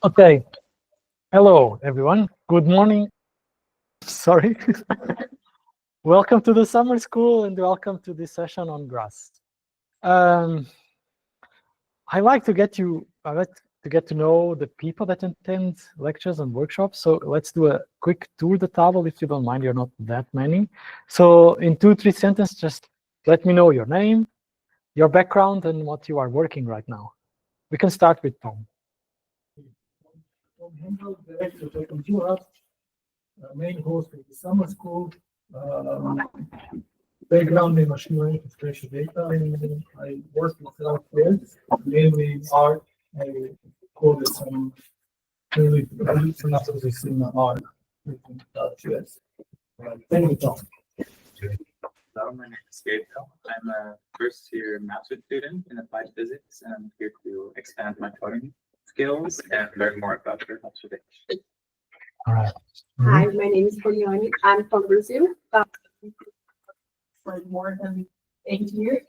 Okay, hello everyone. Good morning. Sorry. Welcome to the summer school and welcome to this session on GRASS. I like to get to know the people that attend lectures and workshops. So let's do a quick tour the table if you don't mind. You're not that many. So in 2-3 sentences, just let me know your name, your background, and what you are working right now. We can start with Tom. Director of OpenGeoHub, main host of the summer school, background in machine learning and spatial data. I work in several fields, mainly art. I coded some early synopsis in art. GS. Thank you, Tom. Hello, my name is Gabriel. I'm a first-year master's student in applied physics, and I'm here to expand my coding skills and learn more about Earth observation. All right. Hi, my name is Poliani. I'm from Brazil. For more than 8 years.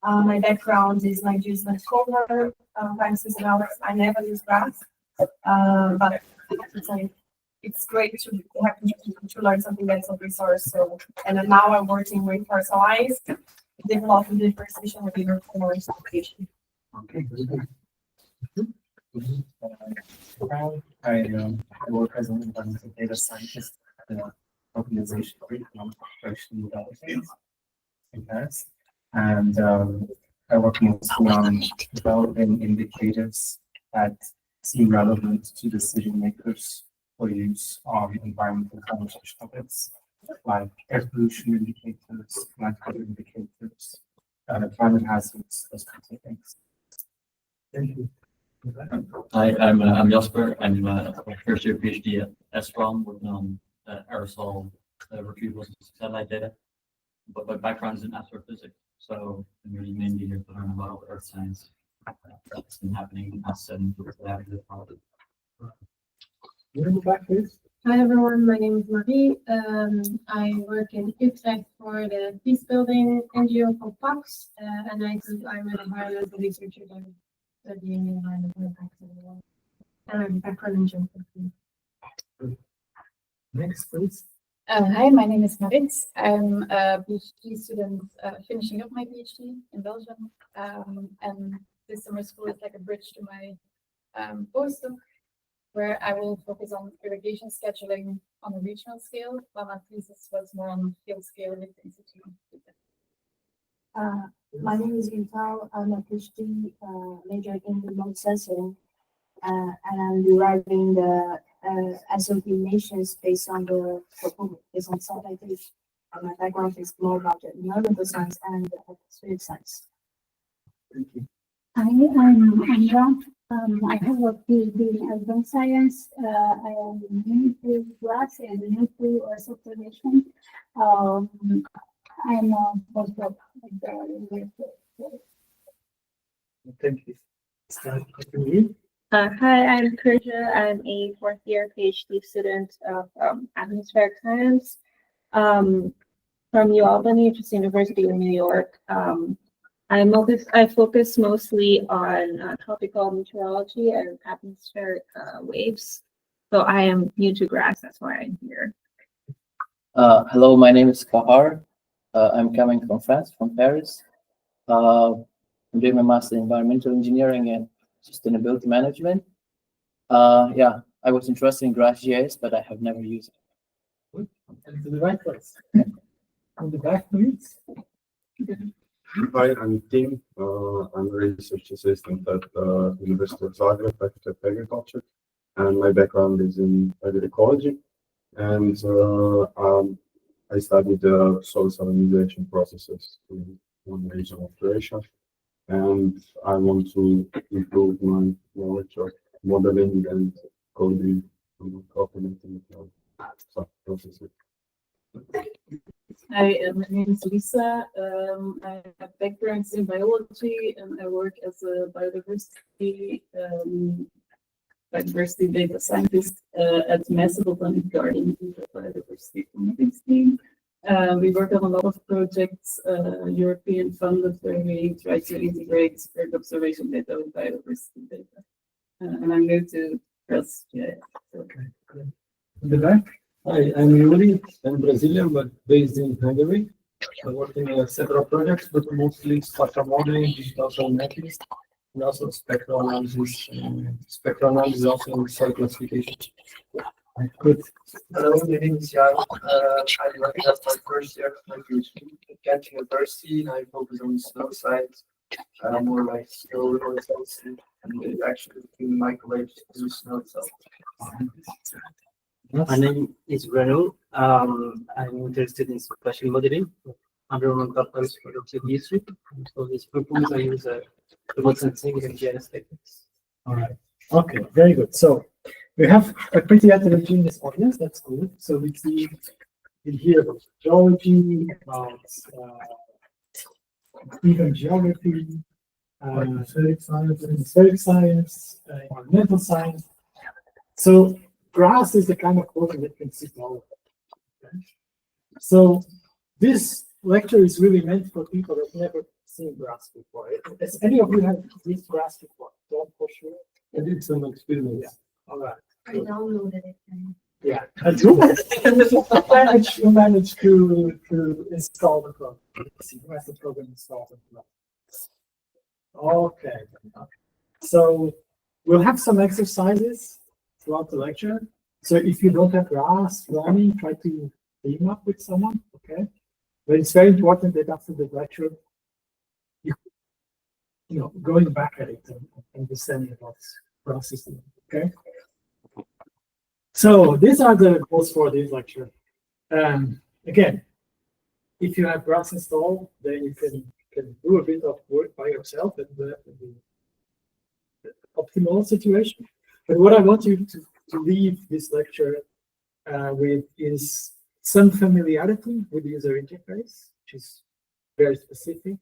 My background is like use my scholar, sciences and others. I never use GRASS, but it's great to have to learn something that's open source. So, and then now I'm working with Personalize, developing the precision with your course application. Okay. I work as an environmental data scientist at an organization for economic cooperation development in Paris. And I work mostly on developing indicators that seem relevant to decision makers for use on environmental conversation topics like air pollution indicators, land cover indicators, climate hazards, those kinds of things. Thank you. Hi, I'm Jasper. I'm a first year PhD at SROM working on aerosol retrievals and satellite data. But my background is in astrophysics, so I'm really mainly here to learn about earth science that's been happening in the past 7 years that I have this project. Hi everyone, my name is Marie. I work in Utrecht for the Peace Building NGO called PAX, and I'm an environmental researcher there, studying environmental impacts in the world. And I'm background in geography. Next, please. Hi, my name is Marit. I'm a PhD student finishing up my PhD in Belgium. And this summer school is like a bridge to my postdoc, where I will focus on irrigation scheduling on a regional scale, while my thesis was more on field scale with the institute. My name is Vital. I'm a PhD major in remote sensing, and I'm deriving the SOP nations based on satellite data. My background is more about the environmental science and atmospheric science. Thank you. Hi, I'm Andra. I have a PhD in urban science. I am new to GRASS and new to Earth observation. I am a postdoc at the university. Thank you. Start with you. Hi, I'm Kurja. I'm a fourth-year PhD student of atmospheric science from New Albany, which is University of New York. I focus mostly on tropical meteorology and atmospheric waves. So I am new to GRASS, that's why I'm here. Hello, my name is Kahar. I'm coming from France, from Paris. I'm doing my master in environmental engineering and sustainability management. Yeah, I was interested in GRASS GIS, but I have never used it. Good. And to the right place. On the back, please. Hi, I'm Tim. I'm a research assistant at University of Zagreb, Faculty of Agriculture, and my background is in agroecology. And I studied the soil salinization processes in one region of Croatia, and I want to improve my knowledge of modeling and coding and automating such processes. Hi, my name is Lisa. I have backgrounds in biology and I work as a biodiversity data scientist at Massive Botanic Garden in the biodiversity committees team. We work on a lot of projects, European funded, where we try to integrate Earth observation data with biodiversity data. And I'm new to GRASS GIS. Okay, good. In the back? Hi, I'm Yuri. I'm Brazilian, but based in Hungary. I work in several projects, but mostly spatial modeling, digital mapping, and also spectral analysis. Spectral analysis also in cell classification. Good. Hello, my name is Jan. I'm working as my first year of my PhD at Kent University, and I focus on snow science, more like snow results and actually between microwaves to snow cells. My name is Renu. I'm interested in spatial modeling, environmental policy for the district. For this purpose, I use remote sensing and GIS techniques. All right. Okay, very good. So we have a pretty heterogeneous audience. That's good. So we see in here about geology, about even geography, atmospheric science, environmental science. So GRASS is the kind of program that can sit all of that. Okay? So this lecture is really meant for people that never seen GRASS before. Has any of you have used GRASS before? Don't for sure. I did some experiments. Yeah. All right. I downloaded it. Yeah. And you managed to install the program. You have the program installed. Okay. So we'll have some exercises throughout the lecture. So if you don't have GRASS running, try to team up with someone, okay? But it's very important that after the lecture, you know, going back at it and understanding about processing, okay? So these are the goals for this lecture. Again, if you have GRASS installed, then you can do a bit of work by yourself and the optimal situation. But what I want you to leave this lecture with is some familiarity with the user interface, which is very specific,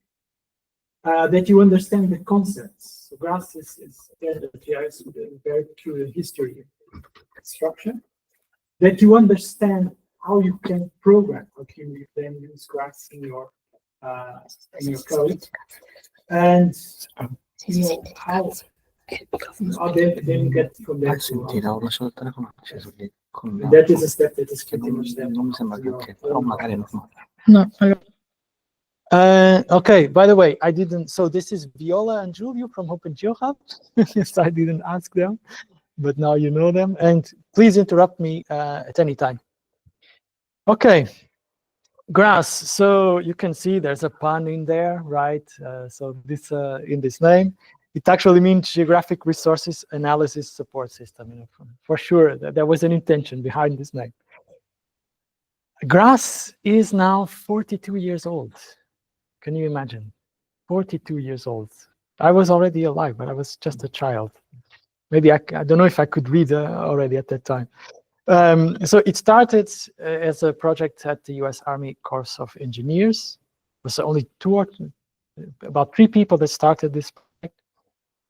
that you understand the concepts. So GRASS is again, the GIS with a very peculiar history of construction, that you understand how you can program, okay, you then use GRASS in your code, and you know how then you get from there to that is a step that is pretty much there. No. Okay, by the way, I didn't, so this is Viola and Julio from OpenGeoHub. Yes, I didn't ask them, but now you know them. And please interrupt me at any time. Okay, GRASS. So you can see there's a pun in there, right? So this in this name, it actually means Geographic Resources Analysis Support System. You know, for sure, there was an intention behind this name. GRASS is now 42 years old. Can you imagine? 42 years old. I was already alive, but I was just a child. Maybe I don't know if I could read already at that time. So it started as a project at the US Army Corps of Engineers. It was only about 3 people that started this project.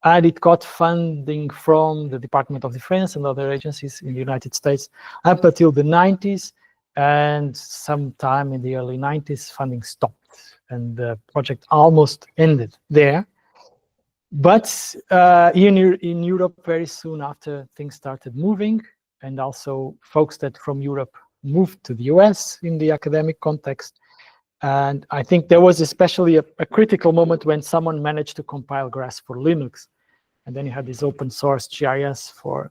And it got funding from the Department of Defense and other agencies in the United States up until the 90s. And sometime in the early 90s, funding stopped. And the project almost ended there. But in Europe, very soon after, things started moving. And also folks that from Europe moved to the US in the academic context. And I think there was especially a critical moment when someone managed to compile GRASS for Linux. And then you had this open source GIS for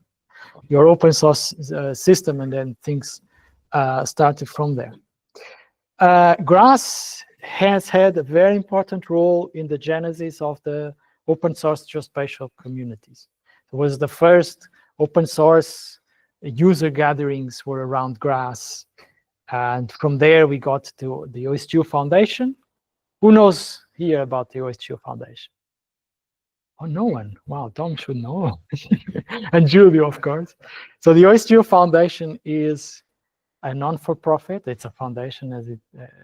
your open source system, and then things started from there. GRASS has had a very important role in the genesis of the open source geospatial communities. It was the first open source user gatherings were around GRASS. And from there, we got to the OSGeo Foundation. Who knows here about the OSGeo Foundation? Oh, no one. Wow, Tom should know. And Julio, of course. So the OSGeo Foundation is a non-for-profit. It's a foundation,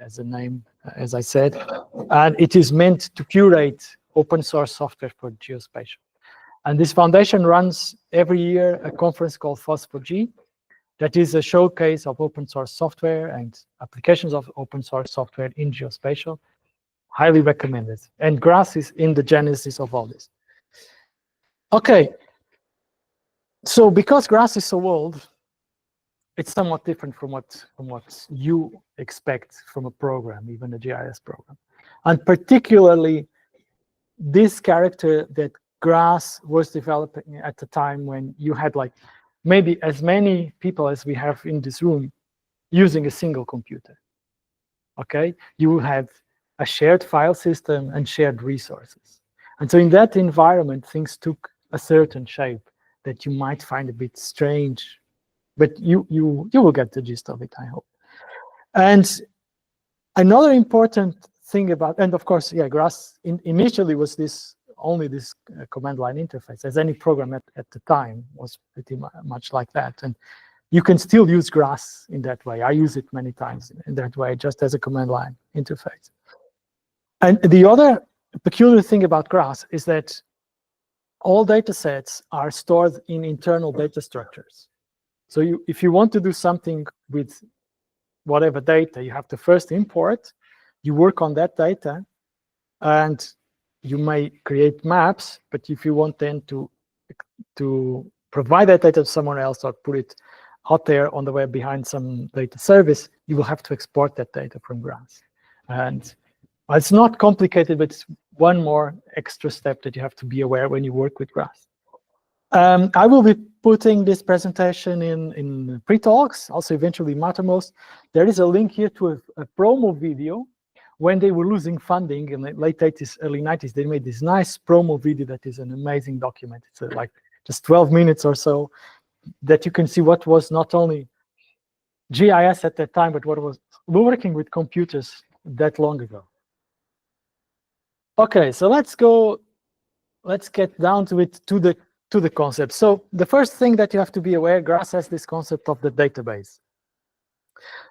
as a name, as I said. And it is meant to curate open source software for geospatial. And this foundation runs every year a conference called FOSS4G. That is a showcase of open source software and applications of open source software in geospatial. Highly recommended. And GRASS is in the genesis of all this. Okay. So because GRASS is so old, it's somewhat different from what you expect from a program, even a GIS program. And particularly this character that GRASS was developing at the time when you had like maybe as many people as we have in this room using a single computer. Okay, you have a shared file system and shared resources. And so in that environment, things took a certain shape that you might find a bit strange, but you will get the gist of it, I hope. And another important thing about, and of course, yeah, GRASS initially was only this command line interface, as any program at the time was pretty much like that. And you can still use GRASS in that way. I use it many times in that way, just as a command line interface. And the other peculiar thing about GRASS is that all data sets are stored in internal data structures. So if you want to do something with whatever data, you have to first import, you work on that data, and you may create maps, but if you want then to provide that data to someone else or put it out there on the web behind some data service, you will have to export that data from GRASS. And it's not complicated, but it's one more extra step that you have to be aware when you work with GRASS. I will be putting this presentation in pre-talks, also eventually Mattermost. There is a link here to a promo video. When they were losing funding in the late 80s, early 90s, they made this nice promo video that is an amazing document. It's like just 12 minutes or so that you can see what was not only GIS at that time, but what was working with computers that long ago. Okay, so let's get down to it, to the concept. So the first thing that you have to be aware, GRASS has this concept of the database.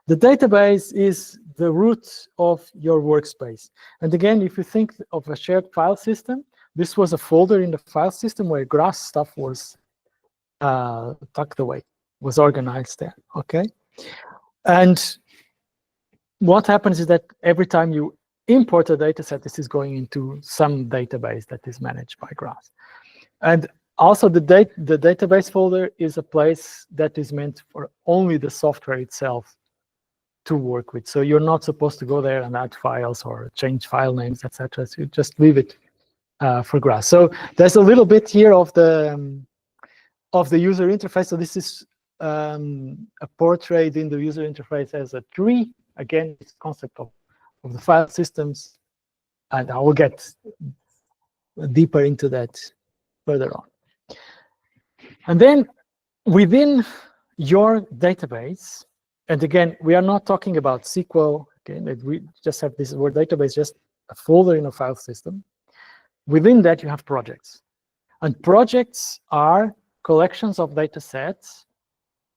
The database is the root of your workspace. And again, if you think of a shared file system, this was a folder in the file system where GRASS stuff was tucked away, was organized there, okay? And what happens is that every time you import a data set, this is going into some database that is managed by GRASS. And also the database folder is a place that is meant for only the software itself to work with. So you're not supposed to go there and add files or change file names, etc. So you just leave it for GRASS. So there's a little bit here of the user interface. So this is a portrait in the user interface as a tree. Again, it's concept of the file systems, and I will get deeper into that further on. And then within your database, and again, we are not talking about SQL, okay, we just have this word database, just a folder in a file system. Within that, you have projects. And projects are collections of data sets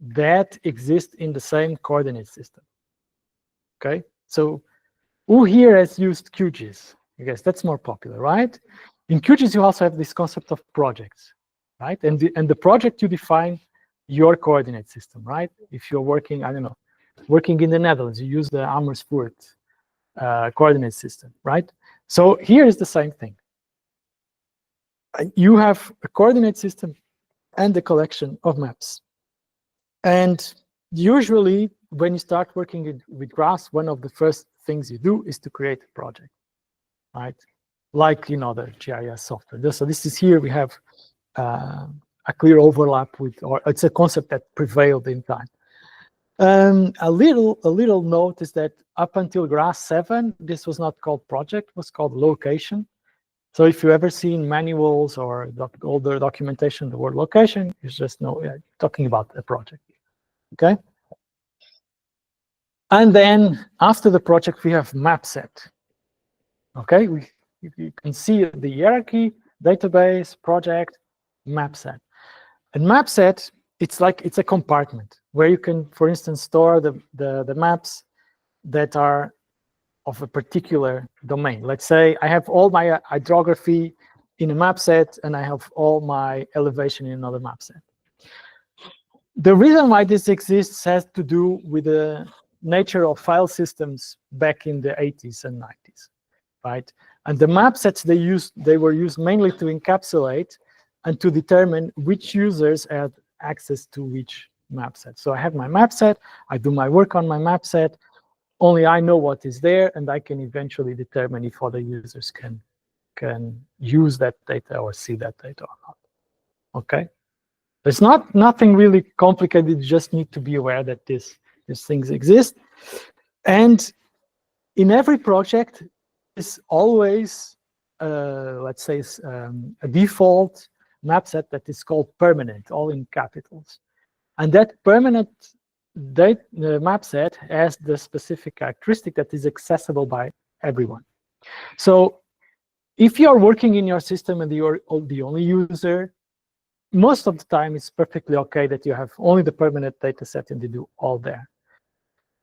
that exist in the same coordinate system. Okay, so who here has used QGIS? I guess that's more popular, right? In QGIS, you also have this concept of projects, right? And the project, you define your coordinate system, right? If you're working, I don't know, working in the Netherlands, you use the Amersfoort coordinate system, right? So here is the same thing. You have a coordinate system and a collection of maps. And usually, when you start working with GRASS, one of the first things you do is to create a project, right? Like, you know, the GIS software. So this is here, we have a clear overlap with, or it's a concept that prevailed in time. A little note is that up until GRASS 7, this was not called project, it was called location. So if you ever seen manuals or older documentation, the word location, you just know talking about a project, okay? And then after the project, we have map set, okay? You can see the hierarchy, database, project, map set. And map set, it's a compartment where you can, for instance, store the maps that are of a particular domain. Let's say I have all my hydrography in a map set and I have all my elevation in another map set. The reason why this exists has to do with the nature of file systems back in the 80s and 90s, right? And the map sets they were used mainly to encapsulate and to determine which users have access to which map set. So I have my map set, I do my work on my map set, only I know what is there, and I can eventually determine if other users can use that data or see that data or not. Okay? There's nothing really complicated, you just need to be aware that these things exist. And in every project is always, let's say, a default map set that is called permanent, all in capitals. And that permanent map set has the specific characteristic that is accessible by everyone. So if you're working in your system and you're the only user, most of the time it's perfectly okay that you have only the permanent data set and you do all there.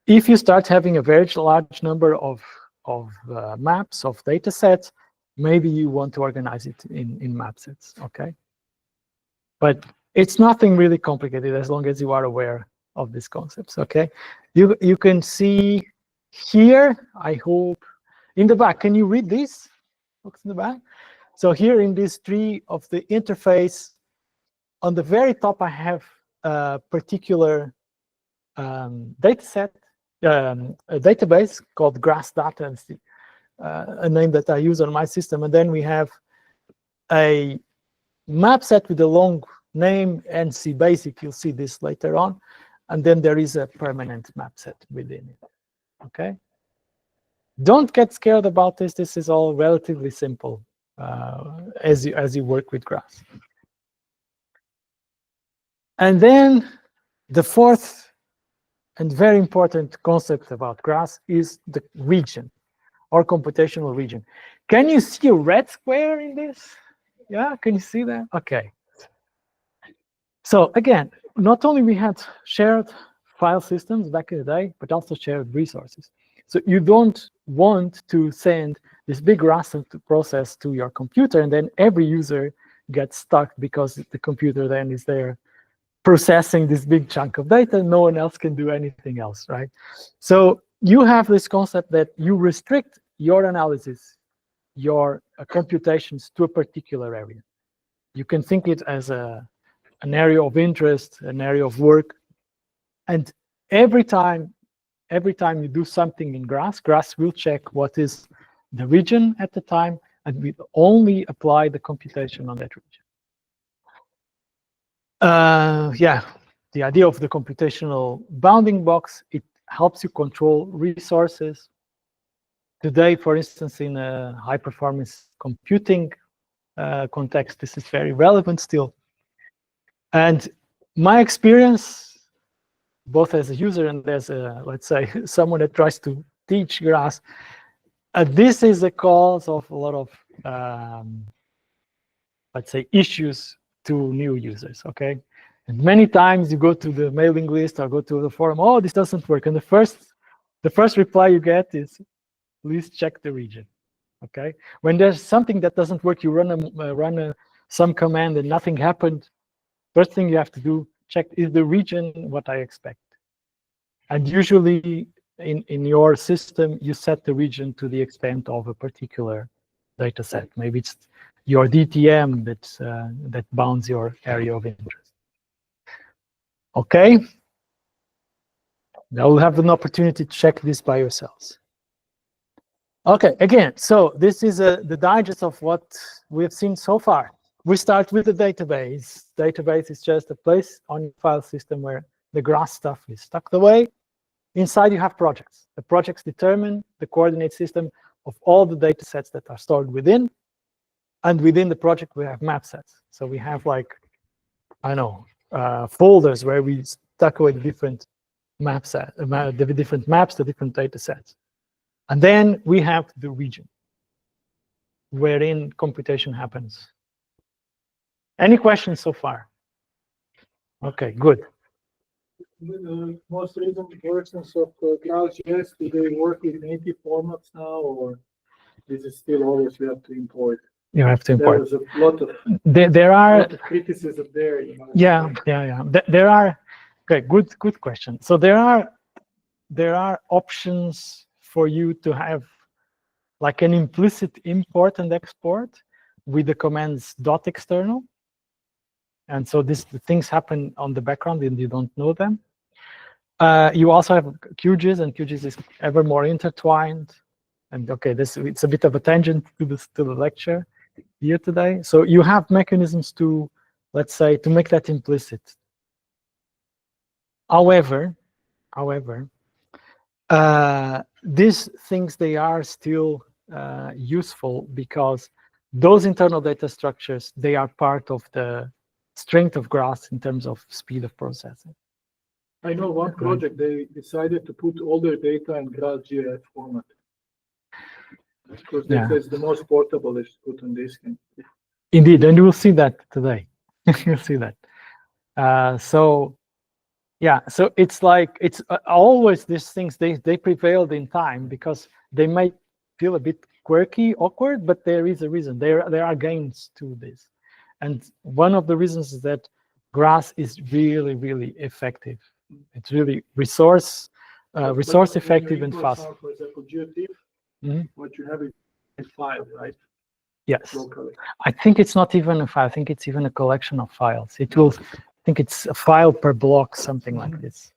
If you start having a very large number of maps, of data sets, maybe you want to organize it in map sets, okay? But it's nothing really complicated as long as you are aware of these concepts, okay? You can see here, I hope, in the back, can you read this? Books in the back. So here in this tree of the interface, on the very top, I have a particular data set, a database called GRASS data, and a name that I use on my system. And then we have a map set with a long name, NC basic. You'll see this later on. And then there is a permanent map set within it. Okay? Don't get scared about this. This is all relatively simple as you work with GRASS. And then the fourth and very important concept about GRASS is the region or computational region. Can you see a red square in this? Yeah, can you see that? Okay. So again, not only we had shared file systems back in the day, but also shared resources. So you don't want to send this big raster process to your computer and then every user gets stuck because the computer then is there processing this big chunk of data, no one else can do anything else, right? So you have this concept that you restrict your analysis, your computations to a particular area. You can think it as an area of interest, an area of work, and every time you do something in GRASS will check what is the region at the time, and we only apply the computation on that region. Yeah, the idea of the computational bounding box, it helps you control resources. Today, for instance, in a high-performance computing context, this is very relevant still. And my experience, both as a user and as a, let's say, someone that tries to teach GRASS, this is the cause of a lot of, let's say, issues to new users, okay? And many times you go to the mailing list or go to the forum, oh, this doesn't work. And the first reply you get is, please check the region, okay? When there's something that doesn't work, you run some command and nothing happened. First thing you have to do, check, is the region what I expect? And usually in your system, you set the region to the extent of a particular data set. Maybe it's your DTM that bounds your area of interest. Okay? Now we'll have an opportunity to check this by yourselves. Okay, again, so this is the digest of what we have seen so far. We start with the database. Database is just a place on your file system where the GRASS stuff is tucked away. Inside you have projects. The projects determine the coordinate system of all the data sets that are stored within. And within the project, we have map sets. So we have like, I don't know, folders where we tuck away the different map set, the different maps, the different data sets. And then we have the region wherein computation happens. Any questions so far? Okay, good. The most recent versions of GRASS GIS, do they work with native formats now, or is it still always you have to import? You have to import. There's a lot of there are lot of criticism there. You know? Yeah. There are. Okay, good question. So there are options for you to have like an implicit import and export with the commands .external. And so the things happen on the background and you don't know them. You also have QGIS, and QGIS is ever more intertwined. And okay, it's a bit of a tangent to the lecture here today. So you have mechanisms to, let's say, to make that implicit. However, these things, they are still useful because those internal data structures, they are part of the strength of GRASS in terms of speed of processing. I know one project, they decided to put all their data in GRASS GIS format. Because they say it's the most portable is put on disk. Indeed, and you will see that today. You'll see that. So it's like, it's always these things, they prevailed in time because they might feel a bit quirky, awkward, but there is a reason. There are gains to this. And one of the reasons is that GRASS is really, really effective. It's really resource effective and fast. For example, GeoTIFF, what you have is a file, right? Yes. Locally. I think it's not even a file. I think it's even a collection of files. It will, I think it's a file per block, something like this.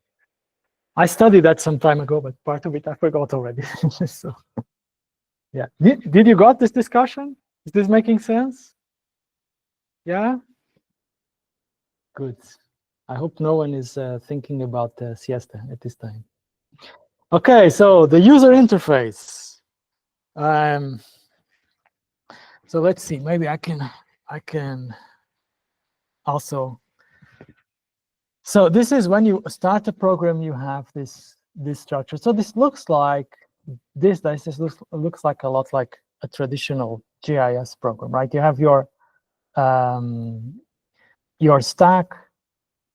I studied that some time ago, but part of it I forgot already. So, yeah. Did you got this discussion? Is this making sense? Yeah? Good. I hope no one is thinking about siesta at this time. Okay, so the user interface. So let's see, maybe I can also. So this is when you start a program, you have this structure. So this looks like this looks like a lot like a traditional GIS program, right? You have your stack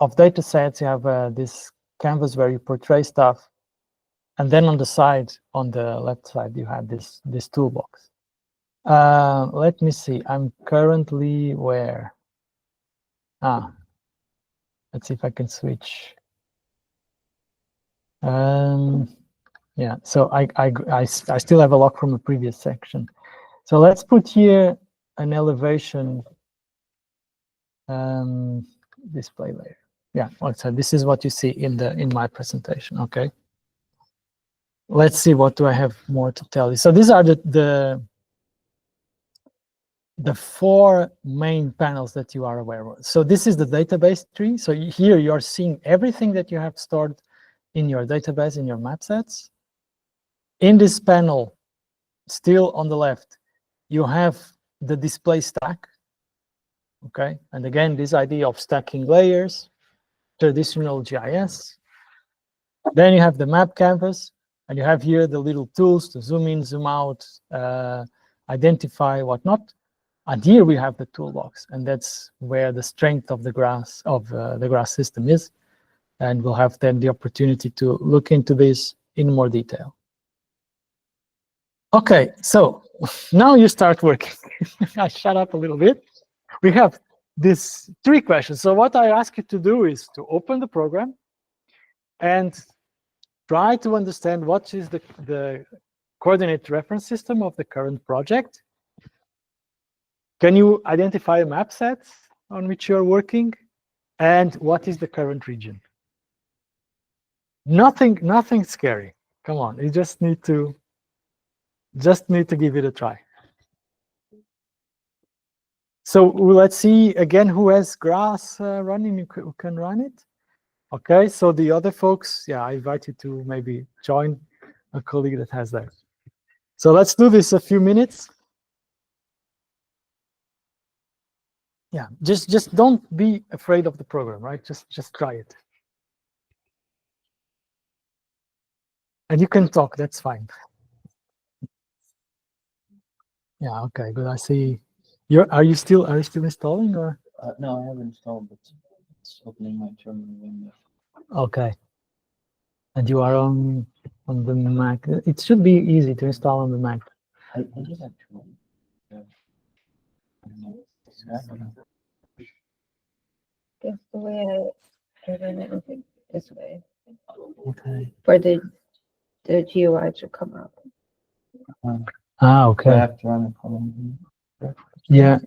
of data sets. You have this canvas where you portray stuff, and then on the side, on the left side, you have this toolbox. Let me see. I'm currently where? Let's see if I can switch. Yeah. So I still have a lock from a previous section. So let's put here an elevation display layer. Yeah. So this is what you see in my presentation. Okay. Let's see, what do I have more to tell you? So these are the four main panels that you are aware of. So this is the database tree. So here you are seeing everything that you have stored in your database, in your map sets. In this panel, still on the left, you have the display stack. Okay, and again, this idea of stacking layers, traditional GIS. Then you have the map canvas, and you have here the little tools to zoom in, zoom out, identify, whatnot. And here we have the toolbox, and that's where the strength of the GRASS system is. And we'll have then the opportunity to look into this in more detail. Okay, so now you start working. I shut up a little bit. We have these three questions. So what I ask you to do is to open the program and try to understand what is the coordinate reference system of the current project. Can you identify a map set on which you're working? And what is the current region? Nothing scary. Come on, you just need to give it a try. So let's see again who has GRASS running, who can run it. Okay, so the other folks, yeah, I invite you to maybe join a colleague that has that. So let's do this a few minutes. Yeah, just don't be afraid of the program, right? Just try it. And you can talk, that's fine. Yeah, okay, good. I see. Are you still installing, or? No, I haven't installed, but it's opening my terminal window. Okay. And you are on the Mac. It should be easy to install on the Mac. I did actually. Guess the way I run everything this way. Okay. For the GUI to come up. Okay. I have to run a column. Yeah.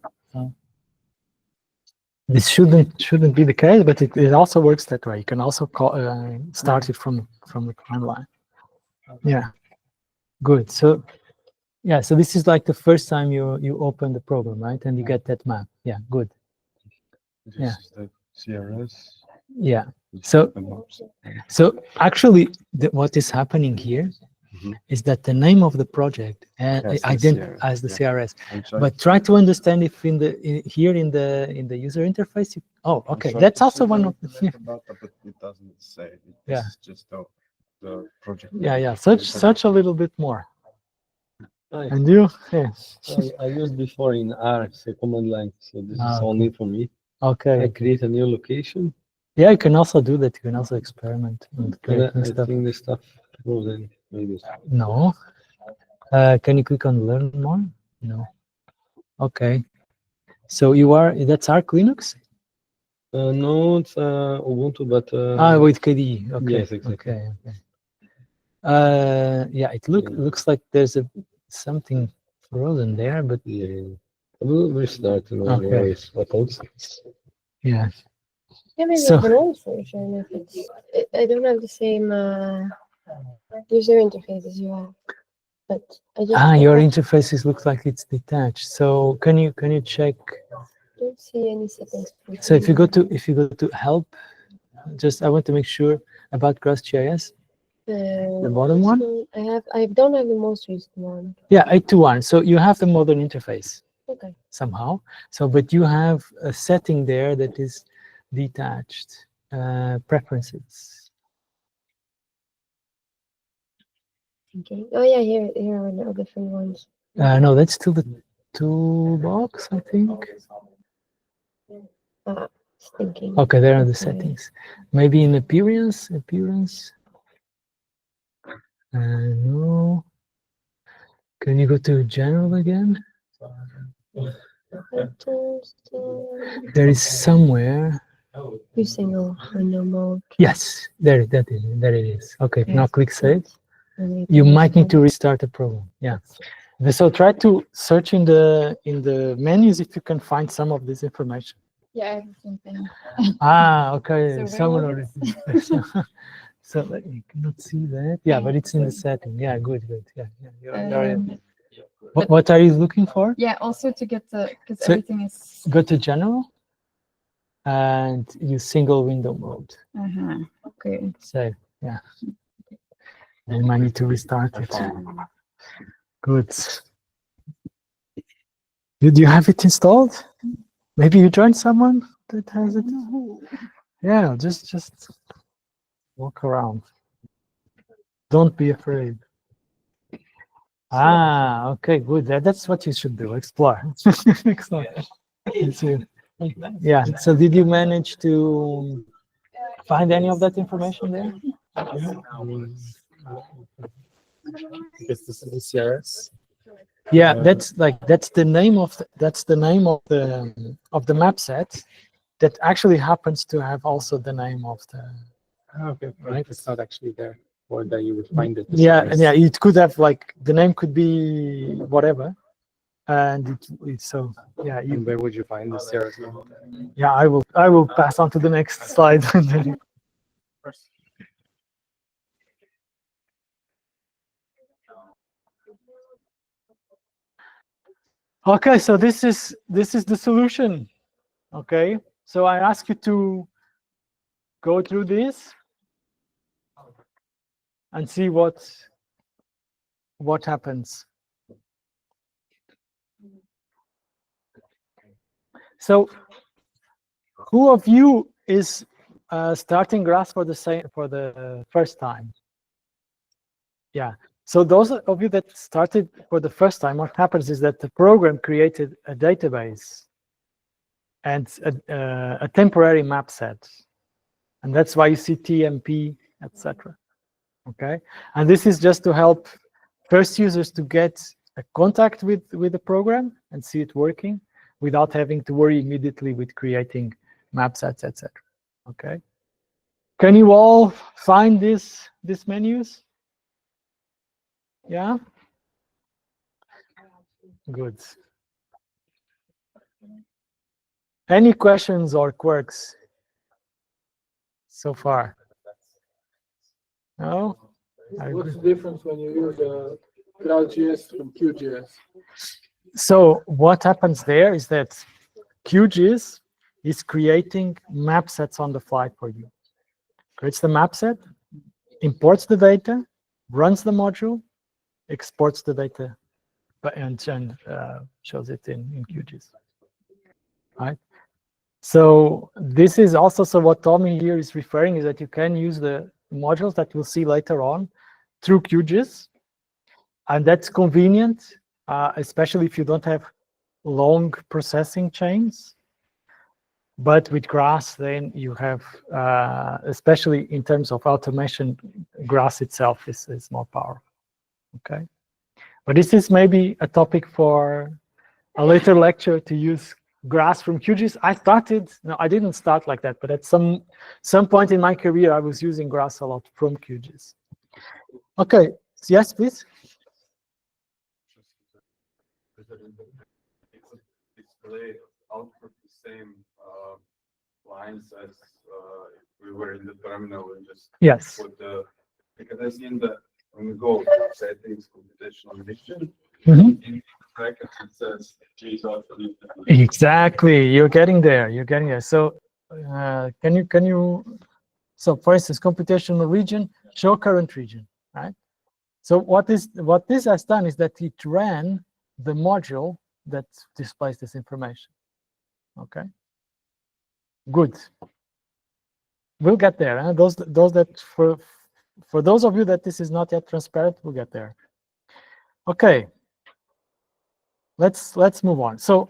This shouldn't be the case, but it also works that way. You can also start it from the timeline. Yeah, good. So yeah, so this is like the first time you open the program, right? And you get that map. Yeah, good. This is the CRS. Yeah. So actually, what is happening here is that the name of the project identifies as the CRS. But try to understand if here in the user interface. Oh, okay. That's also one of the. But it doesn't say. Yeah. This is just the project. Yeah. Search a little bit more. And you? Yeah. I used before in R, so command line. So this is only for me. Okay. I create a new location. Yeah, you can also do that. You can also experiment and create I stuff. think the stuff goes in. Maybe. No. Can you click on learn more? No. Okay. So that's Arch Linux? No, it's Ubuntu, but with KDE. Okay. Yes, exactly. Okay. Yeah, it looks like there's something frozen there, but yeah, we'll restart. Okay. Yeah. Yeah, maybe So- I have an old version. I don't have the same user interface as you have, but I just your interfaces look like it's detached. So can you check? don't see any settings. So if you go to help, I want to make sure about GRASS GIS. The bottom one? I don't have the most recent one. Yeah, 821. So you have the modern interface Okay. somehow. So, but you have a setting there that is detached. Preferences. Okay. Oh yeah, here are the different ones. No, that's still the toolbox, I think. Thinking. Okay, there are the settings. Maybe in appearance. No. Can you go to general again? There is somewhere. View single window mode. Yes, there it is. Okay, now Yes. click save. You might need to restart the program. Yeah. So try to search in the menus if you can find some of this information. Yeah, I have the same thing. Okay. So Someone where already. So you cannot see that. Yeah, but it's in the setting. Yeah, good. Yeah. You're in. What are you looking for? Yeah, also to get because So- everything is. Go to general and use single window mode. Okay. Save. Yeah. You might need to restart it. Good. Do you have it installed? Maybe you joined someone that has it. Yeah, just walk around. Don't be afraid. Okay, good. That's what you should do. Explore. Explore. Yeah. So did you manage to find any of that information there? Because this is the CRS. Yeah, that's the name of the map set that actually happens to have also the name of the. Okay, right. It's not actually there, or that you would find it. Yeah, and yeah, it could have like the name could be whatever, and so yeah. And where would you find the CRS? Yeah, I will pass on to the next slide. Okay, so this is the solution. Okay, so I ask you to go through this and see what happens. So, who of you is starting GRASS for the first time? Yeah. So those of you that started for the first time, what happens is that the program created a database and a temporary map set, and that's why you see TMP, etc. Okay, and this is just to help first users to get a contact with the program and see it working without having to worry immediately with creating map sets, etc. Okay, can you all find these menus? Yeah, good. Any questions or quirks so far? No? What's the difference when you use GRASS GIS from QGIS? So what happens there is that QGIS is creating map sets on the fly for you. Creates the map set, imports the data, runs the module, exports the data, and shows it in QGIS. Right? So this is also, so what Tommy here is referring is that you can use the modules that we'll see later on through QGIS, and that's convenient, especially if you don't have long processing chains. But with GRASS, then you have, especially in terms of automation, GRASS itself is more powerful. Okay, but this is maybe a topic for a later lecture to use GRASS from QGIS. I didn't start like that, but at some point in my career, I was using GRASS a lot from QGIS. Okay, yes, please. Display output the same lines as if we were in the terminal and just put the, because I seen that when we go to settings, computational vision, in brackets it says GIS. Exactly, you're getting there. You're getting there. So can you? So for instance, computational region, show current region, right? So what this has done is that it ran the module that displays this information. Okay. Good. We'll get there. Huh? Those that for those of you that this is not yet transparent, we'll get there. Okay. Let's move on. So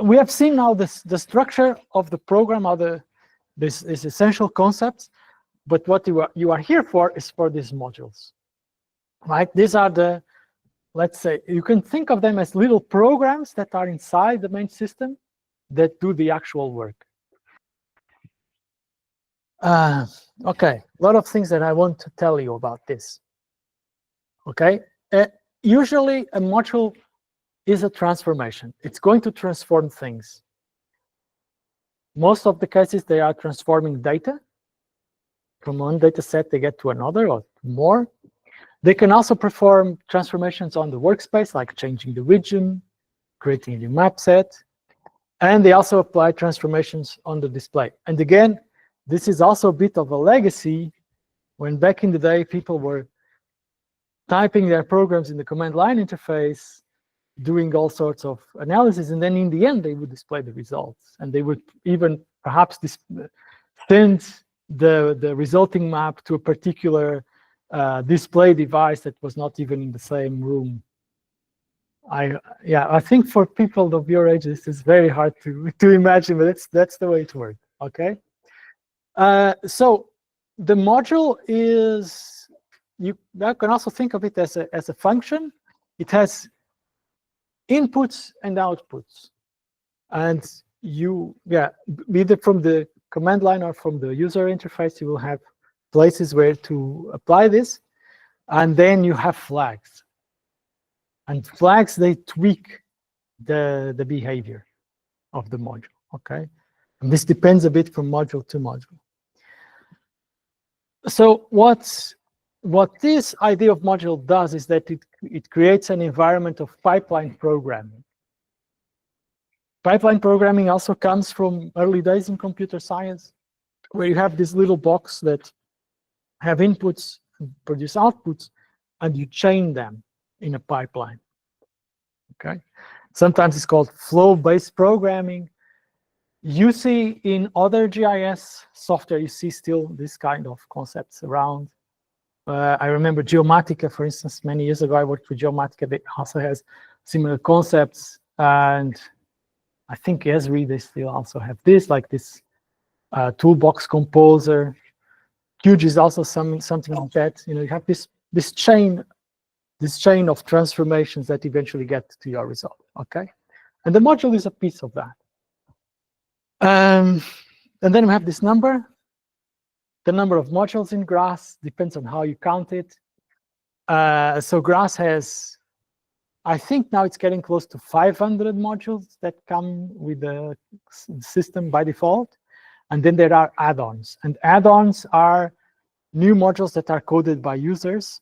we have seen now the structure of the program, this essential concepts, but what you are here for is for these modules, right? These are the, let's say, you can think of them as little programs that are inside the main system that do the actual work. Okay, a lot of things that I want to tell you about this. Okay, usually a module is a transformation. It's going to transform things. Most of the cases, they are transforming data. From one data set, they get to another or more. They can also perform transformations on the workspace, like changing the region, creating a new map set. And they also apply transformations on the display. And again, this is also a bit of a legacy when back in the day, people were typing their programs in the command line interface, doing all sorts of analysis, and then in the end, they would display the results. And they would even perhaps send the resulting map to a particular display device that was not even in the same room. I think for people of your age, this is very hard to imagine, but that's the way it worked. Okay. So the module is, you can also think of it as a function. It has inputs and outputs, and either from the command line or from the user interface, you will have places where to apply this, and then you have flags. And flags, they tweak the behavior of the module. Okay, and this depends a bit from module to module. So what this idea of module does is that it creates an environment of pipeline programming. Pipeline programming also comes from early days in computer science, where you have this little box that have inputs and produce outputs, and you chain them in a pipeline. Okay, sometimes it's called flow-based programming. You see in other GIS software, you see still this kind of concepts around. I remember Geomatica, for instance, many years ago, I worked with Geomatica. They also has similar concepts. And I think Esri, they still also have this, like this toolbox composer. QGIS is also something like that. You know, you have this chain of transformations that eventually get to your result. Okay, and the module is a piece of that. And then we have this number. The number of modules in GRASS depends on how you count it. So GRASS has I think now it's getting close to 500 modules that come with the system by default. And then there are add-ons. And add-ons are new modules that are coded by users,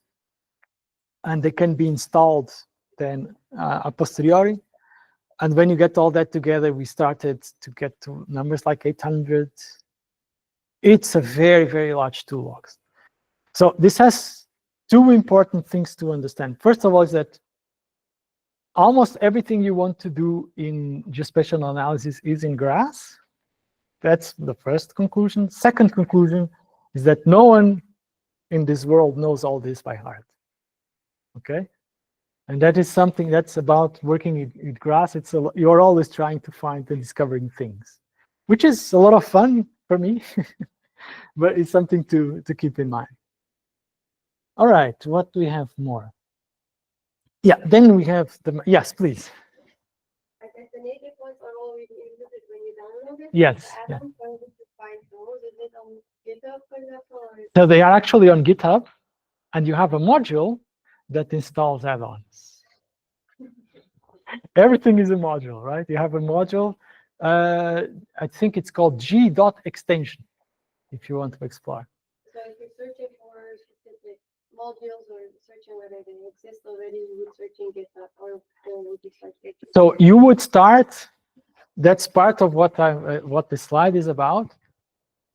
and they can be installed then a posteriori. And when you get all that together, we started to get to numbers like 800. It's a very, very large toolbox. So this has two important things to understand. First of all is that almost everything you want to do in geospatial analysis is in GRASS. That's the first conclusion. Second conclusion is that no one in this world knows all this by heart. Okay? And that is something that's about working in GRASS. You're always trying to find and discovering things, which is a lot of fun for me, but it's something to keep in mind. All right, what do we have more? Yeah, then we have the, yes, please. I guess the native ones are already included when you download it. Yes. Yeah. Where did you find those? Is it on GitHub, for example? Or So they are actually on GitHub, and you have a module that installs add-ons. Everything is a module, right? You have a module. I think it's called g.extension, if you want to explore. so if you're searching for specific modules or searching whether they exist already, you would search in GitHub, or would you search GitHub? So you would start. That's part of what the slide is about.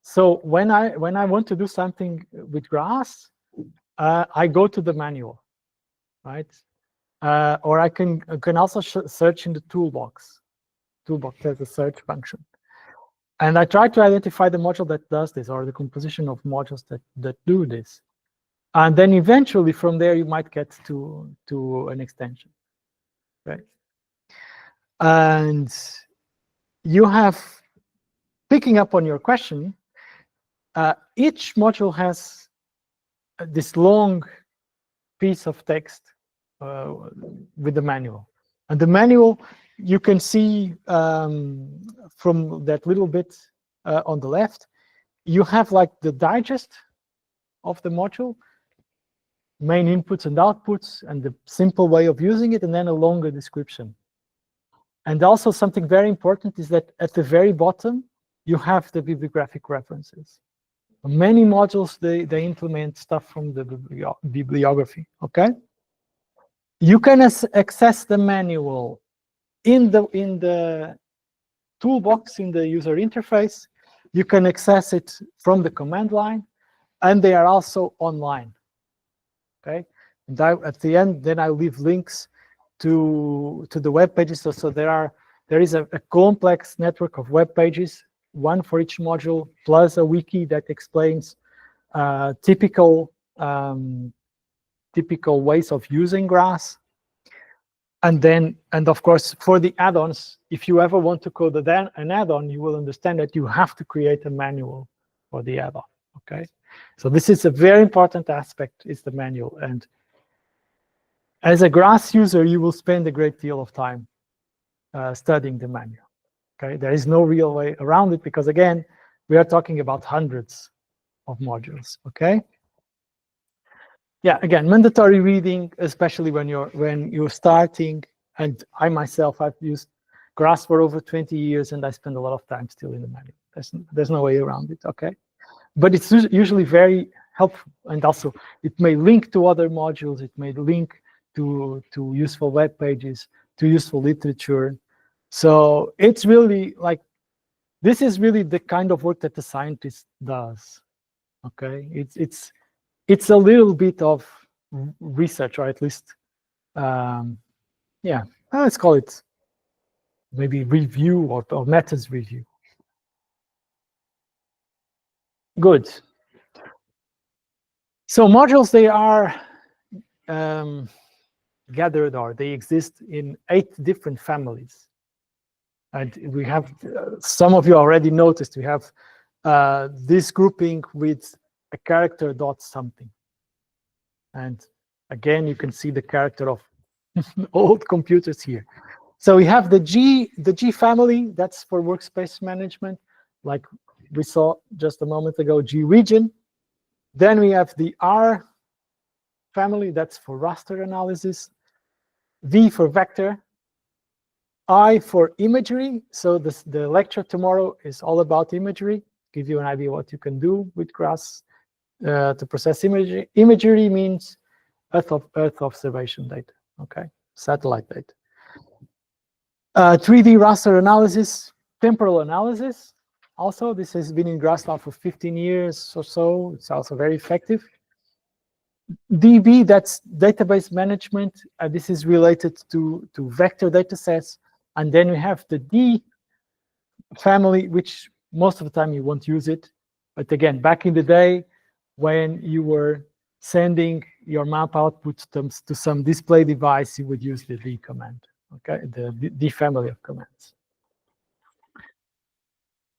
So when I want to do something with GRASS, I go to the manual, right? Or I can also search in the toolbox. Toolbox has a search function, and I try to identify the module that does this, or the composition of modules that do this, and then eventually from there you might get to an extension, right? And you have, picking up on your question, each module has this long piece of text with the manual. And the manual, you can see from that little bit on the left, you have like the digest of the module, main inputs and outputs, and the simple way of using it, and then a longer description. And also something very important is that at the very bottom, you have the bibliographic references. Many modules, they implement stuff from the bibliography, okay? You can access the manual in the toolbox, in the user interface. You can access it from the command line, and they are also online, okay? And at the end, then I leave links to the web pages. So there is a complex network of web pages, one for each module, plus a wiki that explains typical ways of using GRASS. And of course, for the add-ons, if you ever want to code an add-on, you will understand that you have to create a manual for the add-on, okay? So this is a very important aspect, is the manual. And as a GRASS user, you will spend a great deal of time studying the manual. Okay, there is no real way around it because, again, we are talking about hundreds of modules. Okay. Yeah. Again, mandatory reading, especially when you're starting. And I myself, I've used GRASS for over 20 years, and I spend a lot of time still in the manual. There's no way around it. Okay. But it's usually very helpful, and also it may link to other modules. It may link to useful web pages, to useful literature. So it's really like, this is really the kind of work that the scientist does. Okay, it's a little bit of research, or at least, yeah, let's call it maybe review or methods review. Good. So modules, they are gathered, or they exist in 8 different families. And we have, some of you already noticed, we have this grouping with a character dot something. And again, you can see the character of old computers here. So we have the G family, that's for workspace management, like we saw just a moment ago, G region. Then we have the R family, that's for raster analysis. V for vector, I for imagery. So the lecture tomorrow is all about imagery. Give you an idea what you can do with GRASS to process imagery. Imagery means Earth observation data, okay, satellite data. 3D raster analysis, temporal analysis. Also, this has been in GRASS now for 15 years or so. It's also very effective. DB, that's database management. This is related to vector data sets. And then we have the D family, which most of the time you won't use it. But again, back in the day, when you were sending your map output to some display device, you would use the D command, okay, the D family of commands.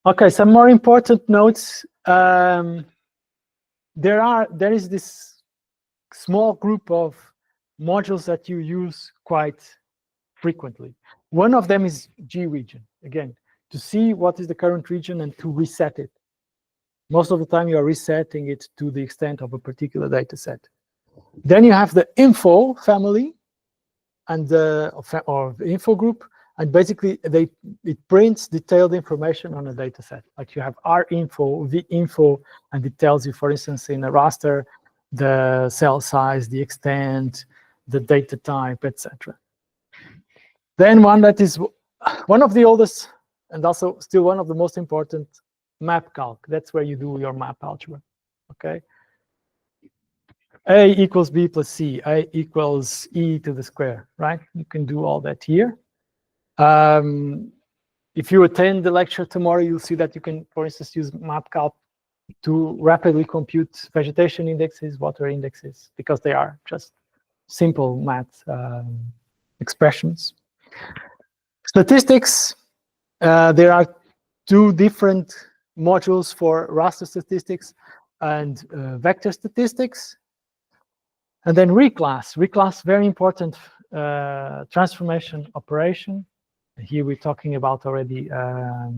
Okay, some more important notes. There is this small group of modules that you use quite frequently. One of them is G region, again, to see what is the current region and to reset it. Most of the time, you are resetting it to the extent of a particular data set. Then you have the info family and or the info group, and basically it prints detailed information on a data set. Like you have R info, V info, and it tells you, for instance, in a raster, the cell size, the extent, the data type, etc. Then one that is one of the oldest and also still one of the most important, map calc. That's where you do your map algebra, okay? A equals B plus C, A equals E to the square, right? You can do all that here. If you attend the lecture tomorrow, you'll see that you can, for instance, use map calc to rapidly compute vegetation indexes, water indexes, because they are just simple math expressions. Statistics, there are two different modules for raster statistics and vector statistics. And then reclass. Reclass, very important transformation operation. Here we're talking about already, how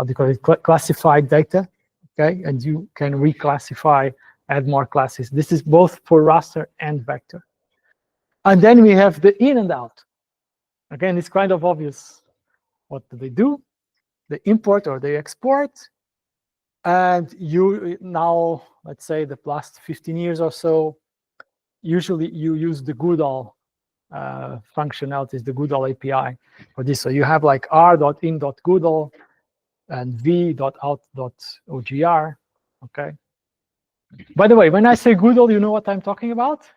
do you call it, classified data, okay? And you can reclassify, add more classes. This is both for raster and vector. And then we have the in and out. Again, it's kind of obvious. What do? They import or they export. And you now, let's say the last 15 years or so, usually you use the Goodall functionalities, the Goodall API for this. So you have like r.in.goodall and v.out.ogr, okay? By the way, when I say Goodall, you know what I'm talking about?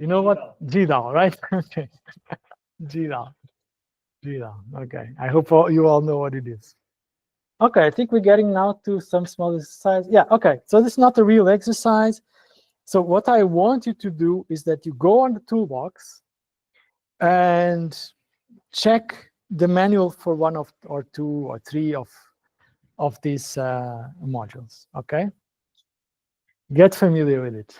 You know what? GDAL, right? Okay. GDAL. Okay. I hope you all know what it is. Okay, I think we're getting now to some small exercise. Yeah, okay. So this is not a real exercise. So what I want you to do is that you go on the toolbox and check the manual for one of or two or three of these modules, okay? Get familiar with it.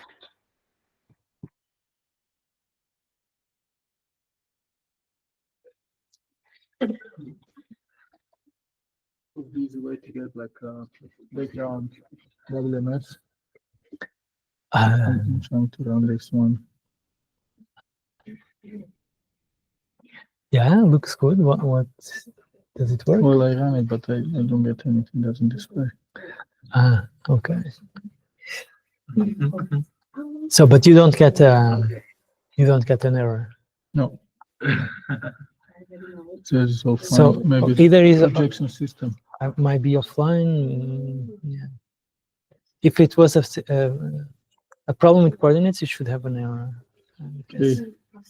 Easy way to get like a background WMS. I'm trying to run this one. Yeah, looks good. What does it work? Well, I ran it, but I don't get anything. Doesn't display. Ah, okay. So, but you don't get an error. No. So maybe either is projection system. Might be offline. Yeah. If it was a problem with coordinates, you should have an error. Okay,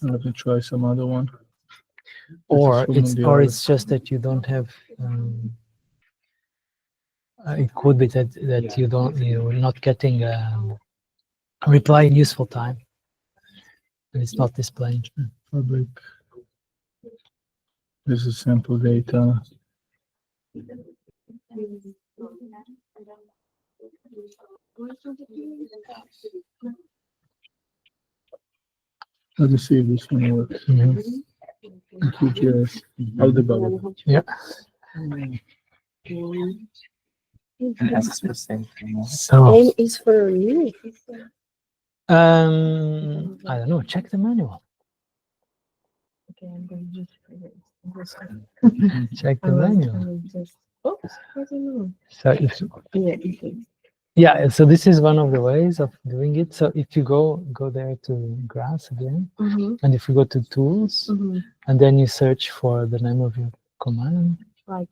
let me try some other one. Or it's just that you don't have. It could be that you're not getting a reply in useful time, and it's not displaying. Fabric. This is sample data. Let me see if this one works. QGIS. I'll debug it. Yeah. And ask for same thing. So A is for you. I don't know. Check the manual. Okay, I'm going to Check the manual. Oops, I don't know. So if Yeah, okay. yeah, so this is one of the ways of doing it. So if you go there to GRASS again, and if you go to tools, and then you search for the name of your command. Like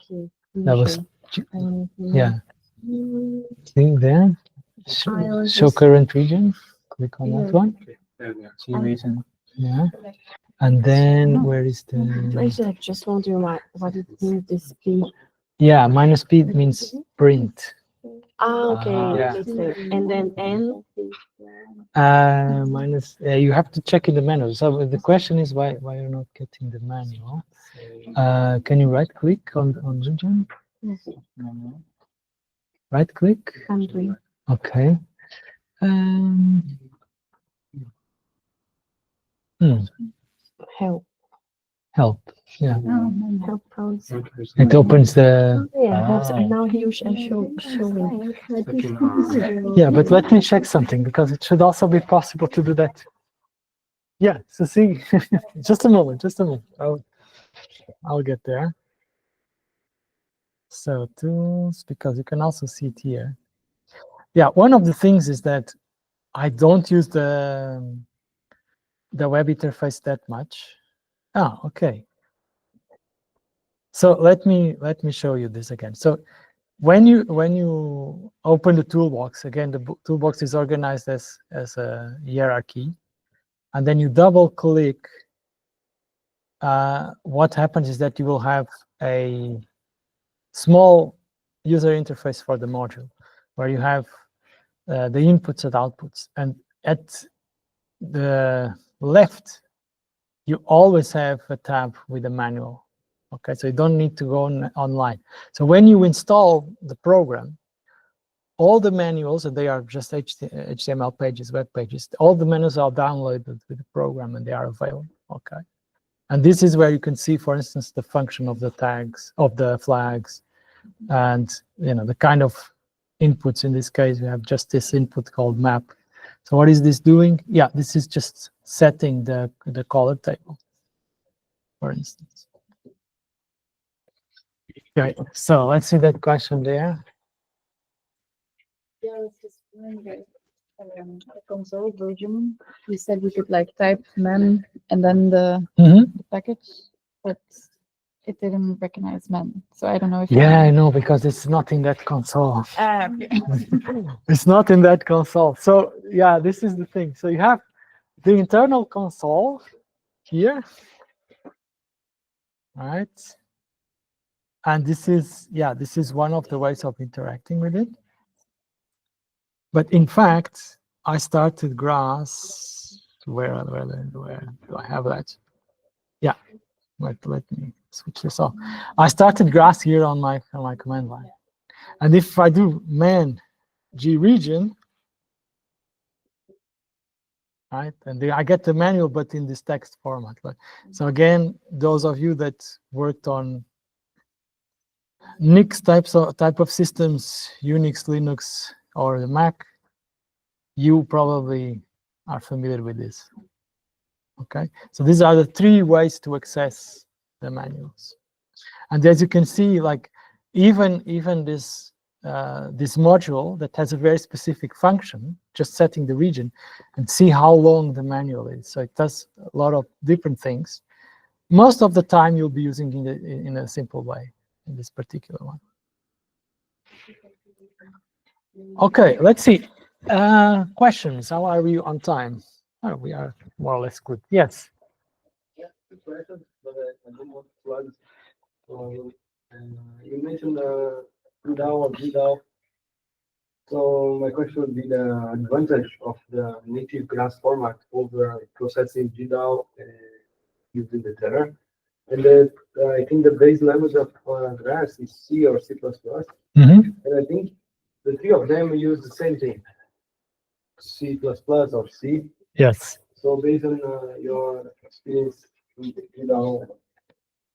That was yeah. See there. Show current region. Click on that one. See region. Yeah. And then where is the? I just wonder what it means. This speed. Yeah, minus P means print. Okay. Yeah. Let's say, and then N. Minus. You have to check in the manual. So the question is why you're not getting the manual. Can you right click on region? Yes. Right click. I'm doing. Okay. Help. Help. Yeah. Help pros. It opens the. Yeah. Now you showing. Yeah, but let me check something because it should also be possible to do that. Yeah. So see, just a moment. I'll get there. So tools, because you can also see it here. Yeah, one of the things is that I don't use the web interface that much. Ah, okay. So let me show you this again. So when you open the toolbox, again, the toolbox is organized as a hierarchy, and then you double click. What happens is that you will have a small user interface for the module, where you have the inputs and outputs, and at the left, you always have a tab with a manual. Okay, so you don't need to go online. So when you install the program, all the manuals, and they are just HTML pages, web pages, all the manuals are downloaded with the program and they are available. Okay, and this is where you can see, for instance, the function of the tags, of the flags, and the kind of inputs. In this case, we have just this input called map. So what is this doing? Yeah, this is just setting the color table, for instance. Okay, so let's see that question there. Yeah, I was just wondering, the console version, you said we could like type man and then the package, but it didn't recognize man. So I don't know if. Yeah, I know, because it's not in that console. Okay. It's not in that console. So yeah, this is the thing. So you have the internal console here, right? And this is one of the ways of interacting with it. But in fact, I started GRASS. Where do I have that? Yeah, let me switch this off. I started GRASS here on my command line, and if I do man G region, right, and I get the manual, but in this text format. So again, those of you that worked on Nix type of systems, Unix, Linux, or the Mac, you probably are familiar with this. Okay, so these are the three ways to access the manuals. And as you can see, like even this this module that has a very specific function, just setting the region, and see how long the manual is. So it does a lot of different things. Most of the time, you'll be using it in a simple way in this particular one. Okay, let's see. Questions? How are we on time? Oh, we are more or less good. Yes. Yeah, good question, but I don't want to plug. You mentioned DAO or GDAO. So my question would be the advantage of the native GRASS format over processing GDAO using the Terra. And I think the base language of GRASS is C or C++. And I think the three of them use the same thing, C++ or C. Yes. So based on your experience with GDAO,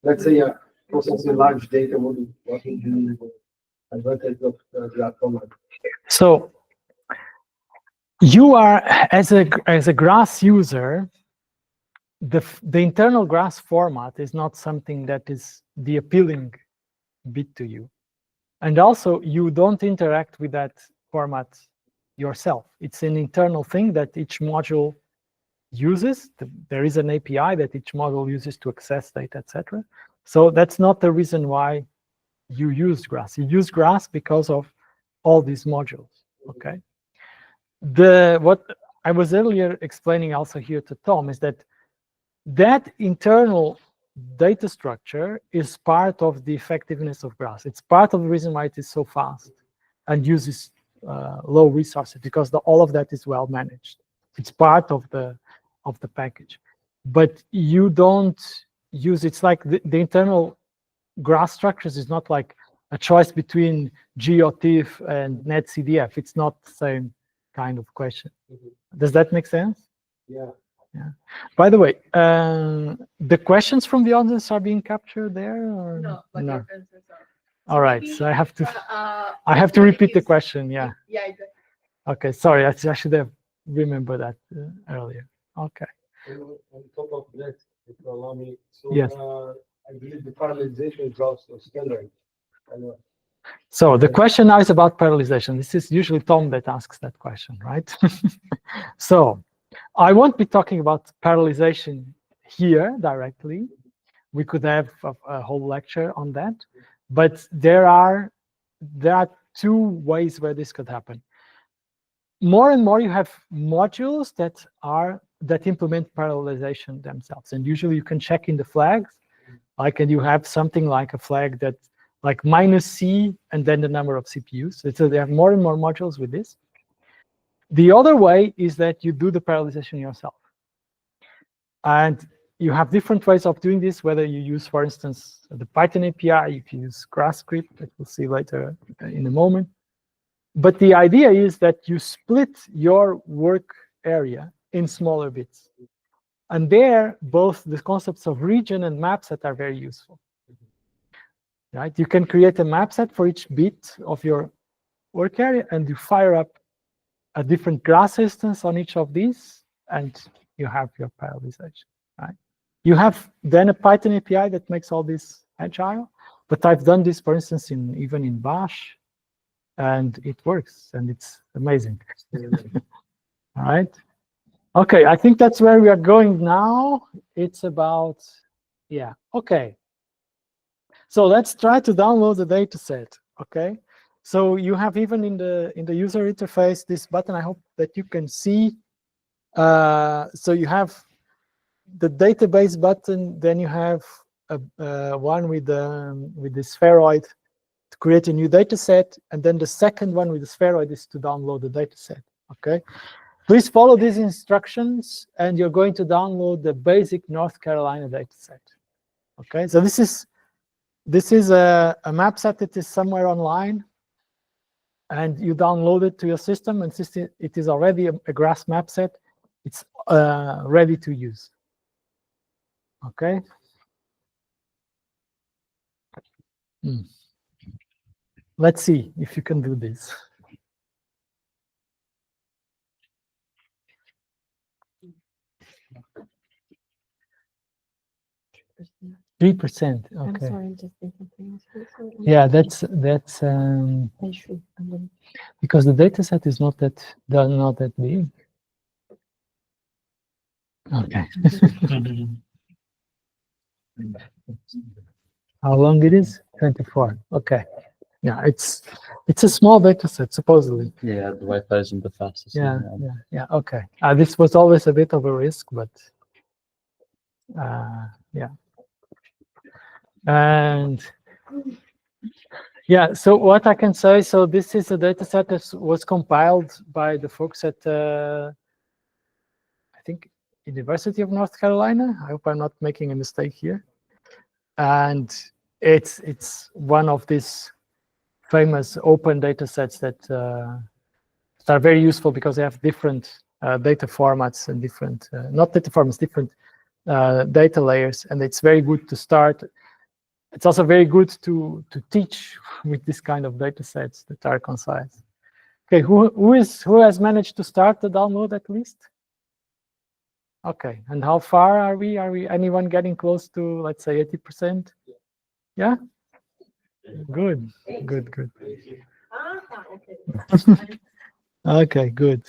let's say processing large data, what would be the advantage of GRASS format? So You are, as a GRASS user, the internal GRASS format is not something that is the appealing bit to you. And also, you don't interact with that format yourself. It's an internal thing that each module uses. There is an API that each module uses to access data, etc. So that's not the reason why you use GRASS. You use GRASS because of all these modules, okay? What I was earlier explaining also here to Tom is that internal data structure is part of the effectiveness of GRASS. It's part of the reason why it is so fast and uses low resources, because all of that is well managed. It's part of the package, but you don't use. It's like the internal GRASS structures is not like a choice between GeoTIFF and NetCDF. It's not the same kind of question. Does that make sense? Yeah. Yeah. By the way, the questions from the audience are being captured there, or No, but your answers are. All right, so I have to repeat the question. Yeah. Yeah, exactly. Okay, sorry, I should have remembered that earlier. Okay. On top of that, if you allow me, so yes. I believe the parallelization is also standard. So the question now is about parallelization. This is usually Tom that asks that question, right? So I won't be talking about parallelization here directly. We could have a whole lecture on that, but there are two ways where this could happen. More and more you have modules that implement parallelization themselves, and usually you can check in the flags, like, and you have something like a flag that like -C and then the number of CPUs. So they have more and more modules with this. The other way is that you do the parallelization yourself. And you have different ways of doing this, whether you use, for instance, the Python API, if you use GRASS script, that we'll see later in a moment. But the idea is that you split your work area in smaller bits. And there, both the concepts of region and map set are very useful. Right? You can create a map set for each bit of your work area, and you fire up a different GRASS instance on each of these, and you have your parallelization. Right? You have then a Python API that makes all this agile, but I've done this, for instance, even in Bash, and it works, and it's amazing. All right. Okay, I think that's where we are going now. It's about, yeah, okay. So let's try to download the data set, okay? So you have even in the user interface this button. I hope that you can see. So you have the database button, then you have one with the spheroid to create a new data set, and then the second one with the spheroid is to download the data set, okay? Please follow these instructions, and you're going to download the basic North Carolina data set, okay? So this is a map set that is somewhere online, and you download it to your system, and since it is already a GRASS map set, it's ready to use, okay? Let's see if you can do this. 3%. Okay. I'm sorry, I'm just thinking things. Yeah, that's because the data set is not that big. Okay. How long it is? 24. Okay. Yeah, it's a small data set supposedly. Yeah, the Wi-Fi isn't the fastest. Yeah. Okay. This was always a bit of a risk, but yeah. And yeah, so what I can say, so this is a data set that was compiled by the folks at I think University of North Carolina. I hope I'm not making a mistake here. And it's one of these famous open data sets that are very useful because they have different data formats and different not data formats, different data layers, and it's very good to start. It's also very good to teach with this kind of data sets that are concise. Okay, who has managed to start the download at least? Okay, and how far are we? Are we anyone getting close to, let's say, 80%? Yeah? Good, good, good. Okay, good.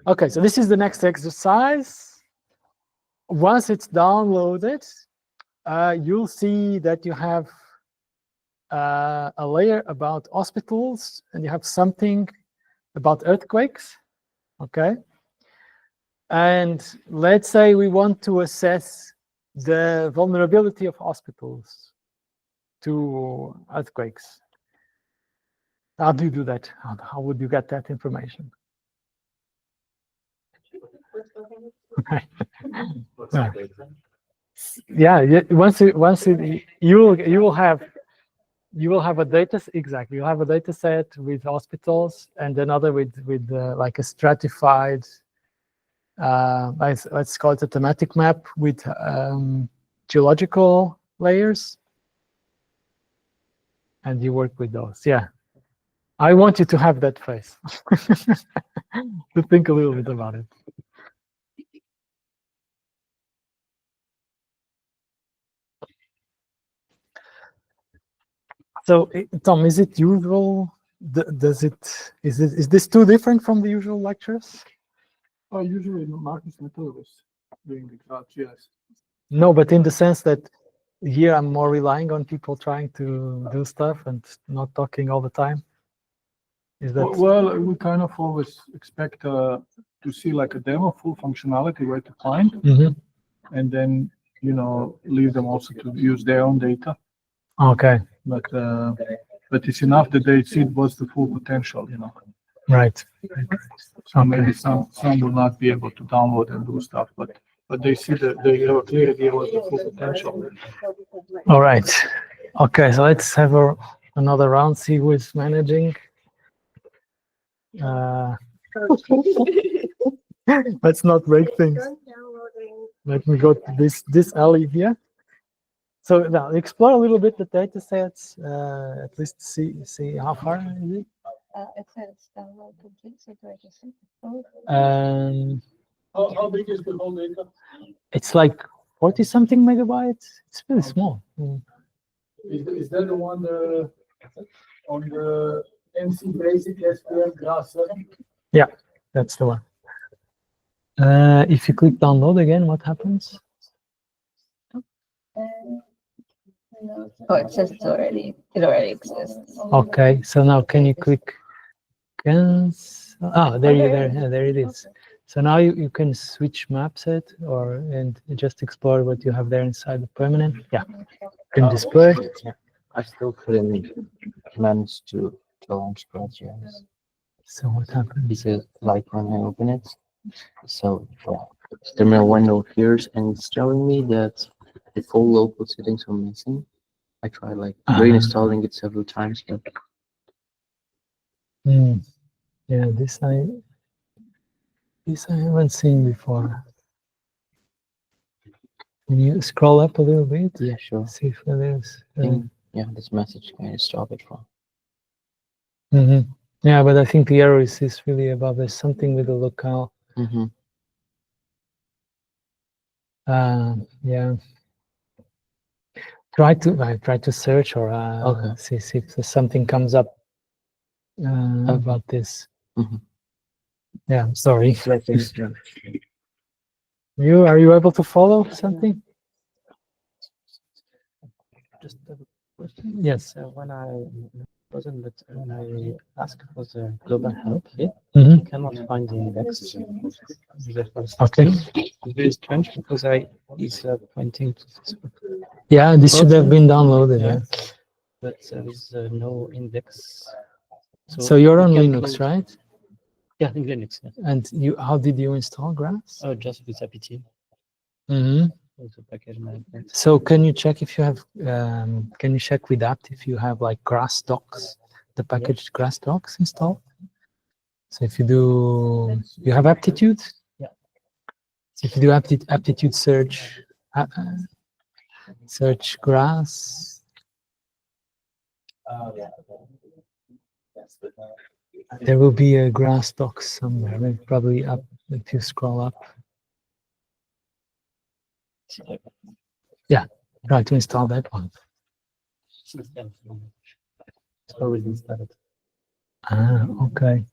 Okay, so this is the next exercise. Once it's downloaded, you'll see that you have a layer about hospitals and you have something about earthquakes, okay? And let's say we want to assess the vulnerability of hospitals to earthquakes. How do you do that? How would you get that information? Okay. Yeah. Once you will have a data, exactly. You'll have a data set with hospitals and another with like a stratified, let's call it a thematic map with geological layers, and you work with those. Yeah, I want you to have that face to think a little bit about it. So, Tom, is it usual? Is this too different from the usual lectures? Usually Marcus Methodus doing the GRASS GIS. No, but in the sense that here I'm more relying on people trying to do stuff and not talking all the time. Is that Well, we kind of always expect to see like a demo, full functionality where to find, and then leave them also to use their own data. Okay. But it's enough that they see what's the full potential, Right. So maybe some will not be able to download and do stuff, but they see that they have a clear idea what the full potential. All right. Okay, so let's have another round, see who is managing. Let's not break things. Let me go to this alley here. So now explore a little bit the data sets, at least see how far is it. It says download complete, so do I just see? How big is the whole data? It's like 40 something megabytes. It's really small. Is that the one on the MC Basic SPM GRASS 7? Yeah, that's the one. If you click download again, what happens? Oh, it says it already exists. Okay, so now can you click cancel? Oh, there it is. So now you can switch map set and just explore what you have there inside the permanent. Yeah, you can display. Yeah. I still couldn't manage to launch GRASS GIS. So what happened? Because like when I open it, so the terminal window appears and it's telling me that the full local settings are missing. I tried like reinstalling it several times, but yeah, this I haven't seen before. Can you scroll up a little bit? Yeah, sure. See if there's. Yeah, this message kind of stop it from. Yeah, but I think the error is really about there's something with the locale. Yeah. Try to search or see if something comes up about this. Yeah, sorry. Are you able to follow something? Just a question. Yes. When I asked for the global help here, I cannot find the index. Okay. It's very strange because it's pointing to this. Yeah, this should have been downloaded. Yeah. But there is no index. So you're on Linux, right? Yeah, in Linux. Yeah. And how did you install GRASS? Oh, just with apt. So can you check if you have? Can you check with apt if you have like GRASS docs, the package GRASS docs installed? So if you do, you have aptitude. Yeah. So if you do aptitude search, search GRASS. Yeah. Yes, but, There will be a GRASS doc somewhere, maybe probably up if you scroll up. Yeah, try to install that one. it's already installed. Ah, okay.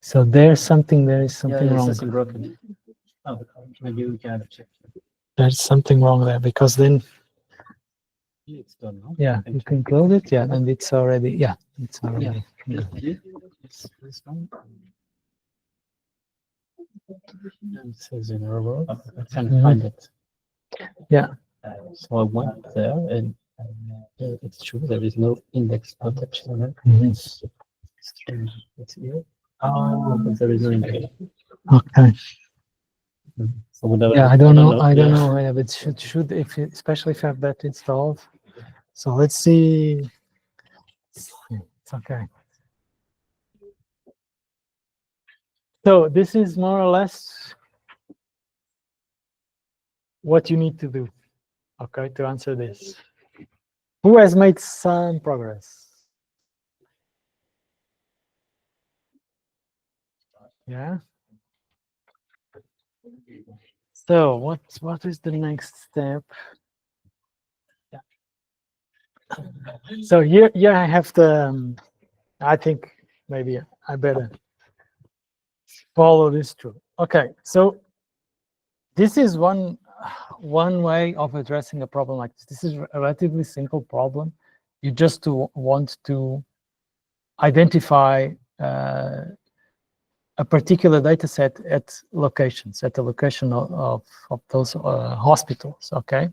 So there is something Yeah, wrong. something broken. Oh, maybe we can check. There's something wrong there because then, It's done now. yeah, you can close it. Yeah, and it's already, yeah, it's already. good. This one. And it says in robot. I can't find it. Yeah. So I went there and it's true there is no index protection on it. Mhm. Strange. It's here. Oh, but there is no index. Okay. So whatever. Yeah, I don't know. I don't know. Yeah, but should if you, especially if you have that installed. So let's see. It's okay. So this is more or less what you need to do, okay, to answer this. Who has made some progress? Yeah. So what is the next step? Yeah. So here I have the. I think maybe I better follow this through. Okay, so this is one way of addressing a problem like this. This is a relatively simple problem. You just want to identify a particular data set at locations, at the location of those hospitals, okay?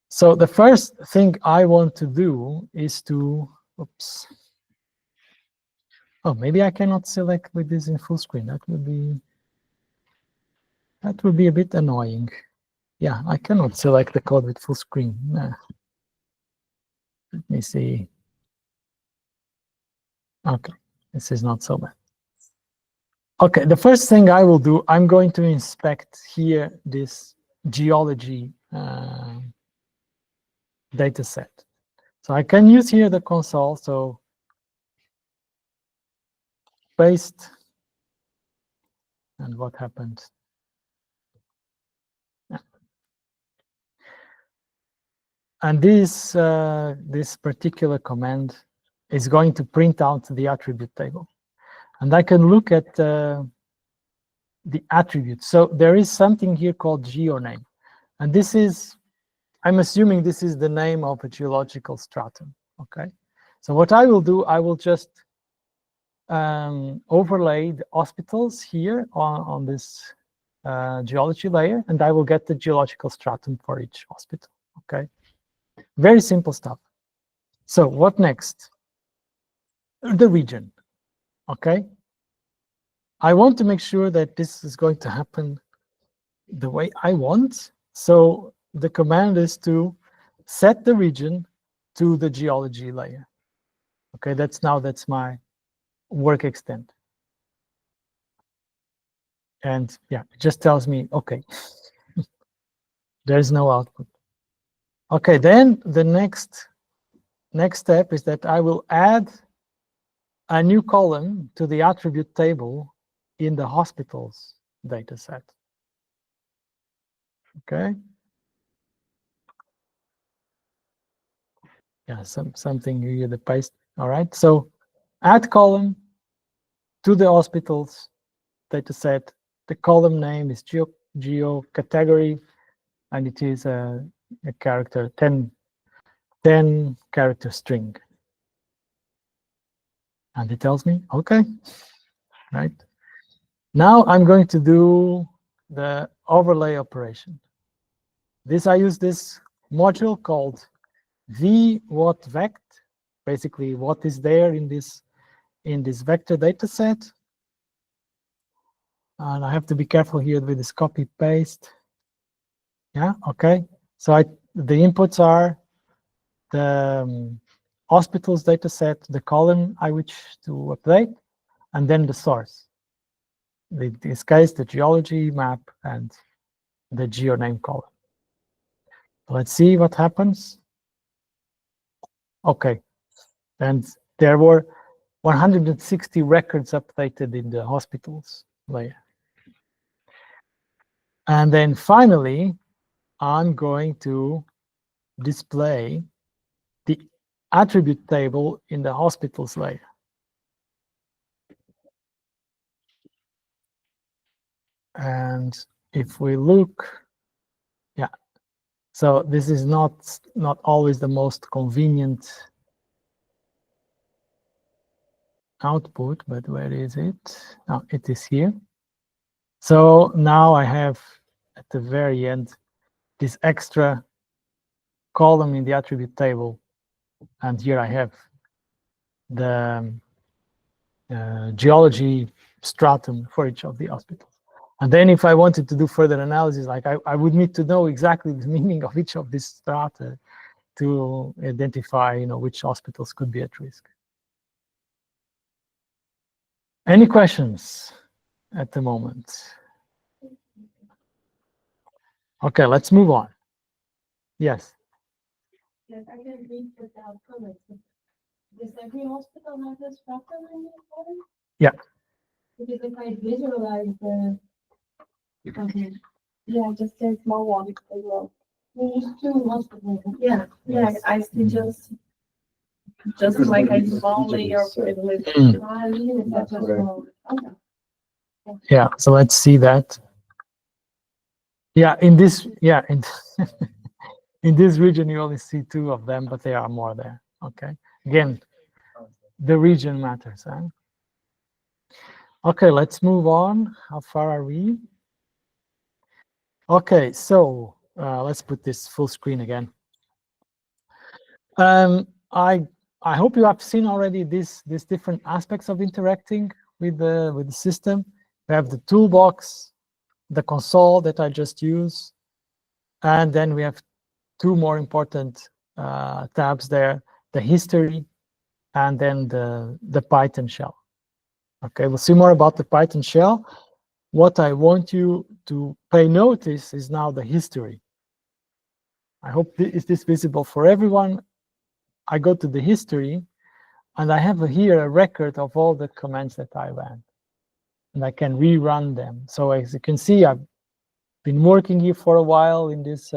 So the first thing I want to do is to, oops. Oh, maybe I cannot select with this in full screen. That would be a bit annoying. Yeah, I cannot select the code with full screen. Nah. Let me see. Okay, this is not so bad. Okay, the first thing I will do, I'm going to inspect here this geology data set. So I can use here the console, so paste, and what happened? Yeah. And this particular command is going to print out the attribute table. And I can look at the attributes. So there is something here called geoname. And this is, I'm assuming this is the name of a geological stratum, okay? So what I will do, I will just overlay the hospitals here on this geology layer, and I will get the geological stratum for each hospital, okay? Very simple stuff. So what next? The region, okay? I want to make sure that this is going to happen the way I want. So the command is to set the region to the geology layer. Okay, that's my work extent. And yeah, it just tells me, okay, there's no output. Okay, then the next step is that I will add a new column to the attribute table in the hospitals data set. Okay. Yeah, something here, the paste. All right, so add column to the hospitals data set. The column name is geo category, and it is a character 10 character string. And it tells me, okay, right. Now I'm going to do the overlay operation. I use this module called v.what_vect, basically what is there in this vector data set. And I have to be careful here with this copy paste. Yeah, okay. So the inputs are the hospitals data set, the column I wish to update, and then the source. In this case, the geology map and the geoname column. Let's see what happens. Okay, and there were 160 records updated in the hospitals layer. And then finally, I'm going to display the attribute table in the hospitals layer. And if we look, yeah, so this is not always the most convenient output, but where is it? Oh, it is here. So now I have at the very end this extra column in the attribute table, and here I have the geology stratum for each of the hospitals. And then if I wanted to do further analysis, like I would need to know exactly the meaning of each of these strata to identify, which hospitals could be at risk. Any questions at the moment? Okay, let's move on. Yes. Yes, I can read without comments. Does every hospital have this factor in the column? Yeah. Because if I visualize the, okay, yeah, just a small one as well. There's 2 hospitals. Yeah, yeah, I see just like a small layer of privilege. Yeah, so let's see that. Yeah, in this, in this region, you only see 2 of them, but there are more there. Okay, again, the region matters. Huh? Okay, let's move on. How far are we? Okay, so let's put this full screen again. I hope you have seen already these different aspects of interacting with the system. We have the toolbox, the console that I just used, and then we have 2 more important tabs there: the history and then the Python shell. Okay, we'll see more about the Python shell. What I want you to pay notice is now the history. I hope is this visible for everyone. I go to the history, and I have here a record of all the commands that I ran, and I can rerun them. So as you can see, I've been working here for a while in this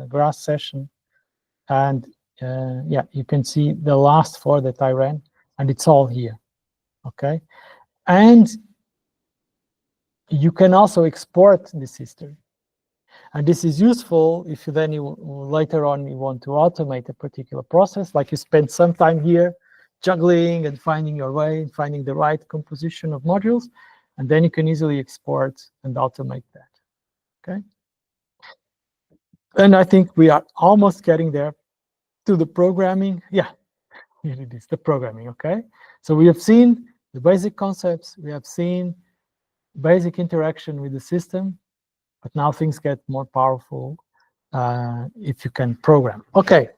GRASS session, and yeah, you can see the last 4 that I ran, and it's all here. Okay, and you can also export this history. And this is useful if you then later on you want to automate a particular process, like you spend some time here juggling and finding your way, finding the right composition of modules, and then you can easily export and automate that. Okay. And I think we are almost getting there to the programming. Yeah, here it is, the programming. Okay. So we have seen the basic concepts. We have seen basic interaction with the system. But now things get more powerful if you can program. Okay.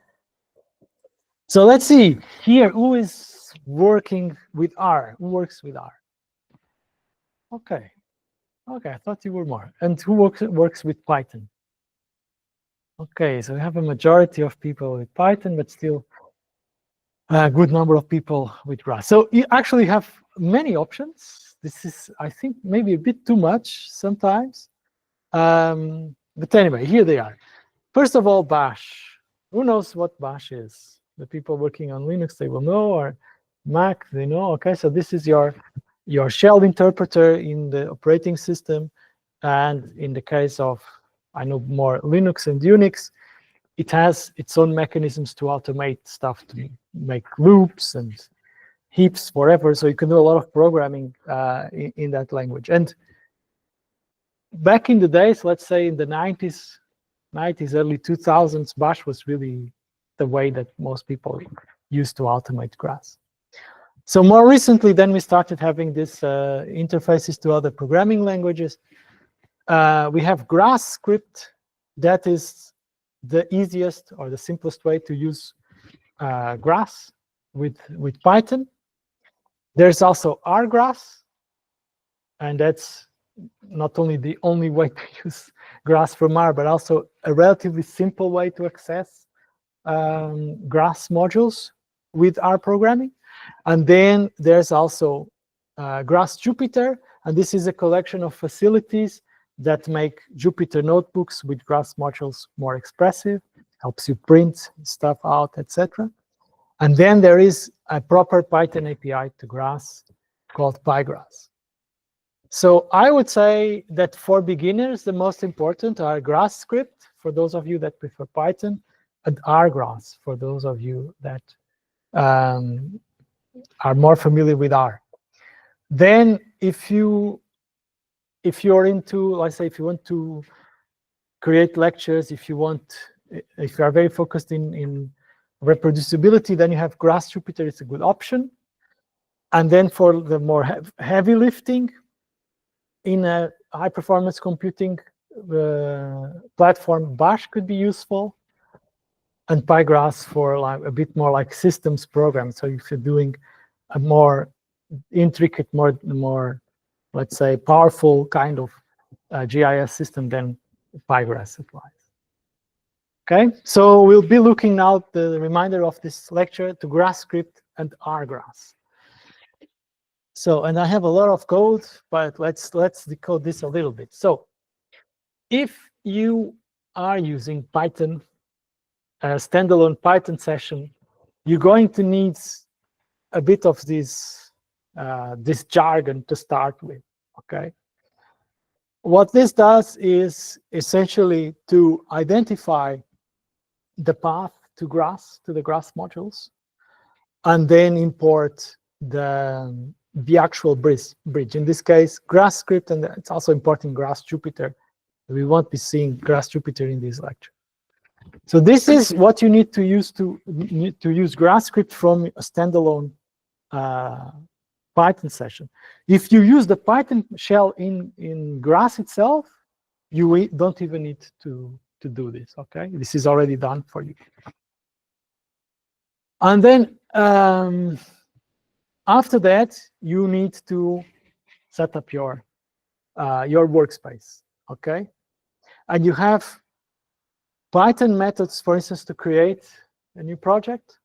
So let's see here who is working with R. Who works with R? Okay. Okay, I thought you were more. And who works with Python? Okay, so we have a majority of people with Python, but still a good number of people with GRASS. So you actually have many options. This is, I think, maybe a bit too much sometimes. But anyway, here they are. First of all, Bash. Who knows what Bash is? The people working on Linux, they will know, or Mac, they know. Okay, so this is your shell interpreter in the operating system. And in the case of, I know more Linux and Unix, it has its own mechanisms to automate stuff, to make loops and heaps forever. So you can do a lot of programming in that language. And back in the days, let's say in the 90s, early 2000s, Bash was really the way that most people used to automate GRASS. So more recently, then we started having this interfaces to other programming languages. We have GRASS script. That is the easiest or the simplest way to use GRASS with Python. There's also rGRASS, and that's not only the only way to use GRASS from R, but also a relatively simple way to access GRASS modules with R programming. And then there's also GRASS Jupyter, and this is a collection of facilities that make Jupyter notebooks with GRASS modules more expressive, helps you print stuff out, etc. And then there is a proper Python API to GRASS called PyGrass. So I would say that for beginners, the most important are GRASS script, for those of you that prefer Python, and RGrass, for those of you that are more familiar with R. Then if you're into, let's say, if you want to create lectures, if you are very focused in reproducibility, then you have GRASS Jupyter. It's a good option. And then for the more heavy lifting, in a high-performance computing platform, Bash could be useful, and PyGrass for like a bit more like systems program. So if you're doing a more intricate, more let's say powerful kind of GIS system, then PyGrass applies. Okay, so we'll be looking now at the reminder of this lecture to GRASS script and RGrass. So, and I have a lot of code, but let's decode this a little bit. So, if you are using Python, a standalone Python session, you're going to need a bit of this jargon to start with. Okay. What this does is essentially to identify the path to GRASS, to the GRASS modules, and then import the actual bridge. In this case, GRASS script, and it's also important GRASS Jupyter. We won't be seeing GRASS Jupyter in this lecture. So this is what you need to use to use GRASS script from a standalone Python session. If you use the Python shell in GRASS itself, you don't even need to do this. Okay, this is already done for you. And then after that, you need to set up your workspace. Okay, and you have Python methods, for instance, to create a new project.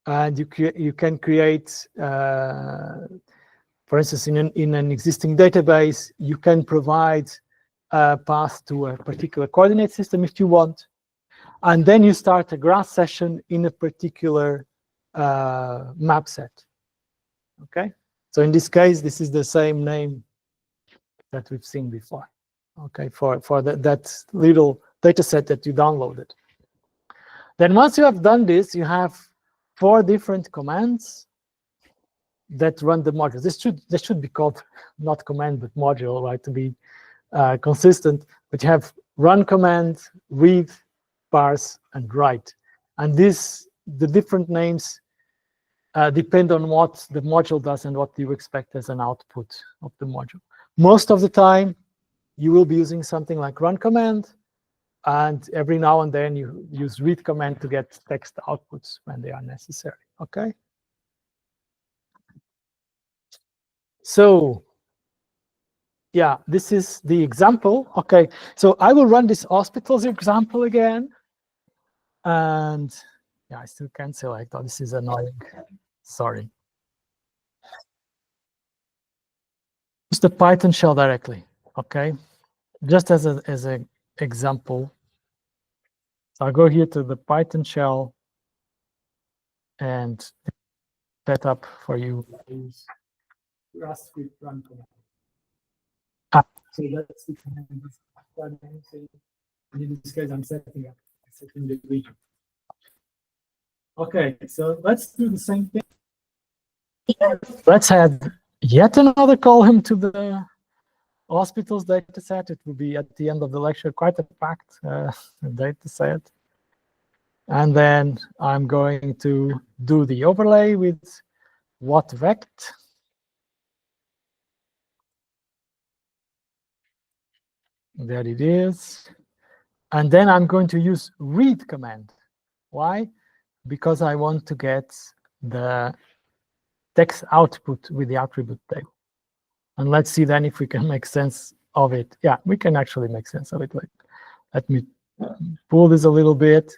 And you can create, for instance, in an existing database, you can provide a path to a particular coordinate system if you want. And then you start a GRASS session in a particular map set. Okay, so in this case, this is the same name that we've seen before. Okay, for that little data set that you downloaded. Then once you have done this, you have 4 different commands that run the module. This should be called not command but module, right, to be consistent. But you have run command, read, parse, and write. And the different names depend on what the module does and what you expect as an output of the module. Most of the time, you will be using something like run command, and every now and then you use read command to get text outputs when they are necessary. Okay. So yeah, this is the example. Okay, so I will run this hospitals example again. And yeah, I still can't select. Oh, this is annoying. Sorry. Use the Python shell directly. Okay, just as an example. So I'll go here to the Python shell and set up for you. GRASS script run command. So that's the command. In this case, I'm setting the region. Okay, so let's do the same thing. Let's add yet another column to the hospitals data set. It will be at the end of the lecture, quite a packed data set. And then I'm going to do the overlay with what vect. There it is. And then I'm going to use read command. Why? Because I want to get the text output with the attribute table. And let's see then if we can make sense of it. Yeah, we can actually make sense of it. Let me pull this a little bit.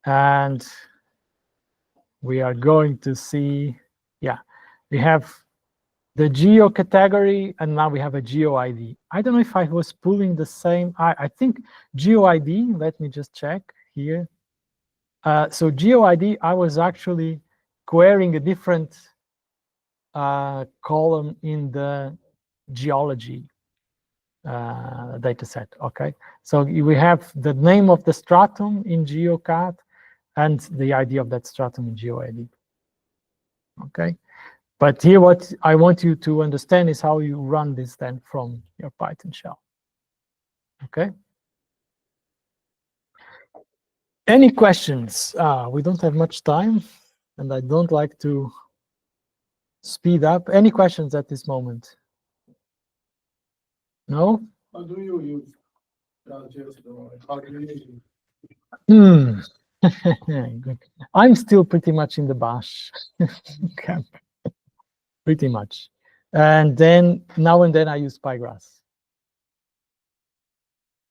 And we are going to see, yeah, we have the geo category, and now we have a geo ID. I don't know if I was pulling the same. I think geo ID, let me just check here. So geo ID, I was actually querying a different column in the geology data set. Okay, so we have the name of the stratum in GeoCAD and the ID of that stratum in GeoID. Okay, but here what I want you to understand is how you run this then from your Python shell. Okay. Any questions? We don't have much time, and I don't like to speed up. Any questions at this moment? No? How do you use GIS? How do you use it? I'm still pretty much in the Bash camp, pretty much. And then now and then I use PyGrass.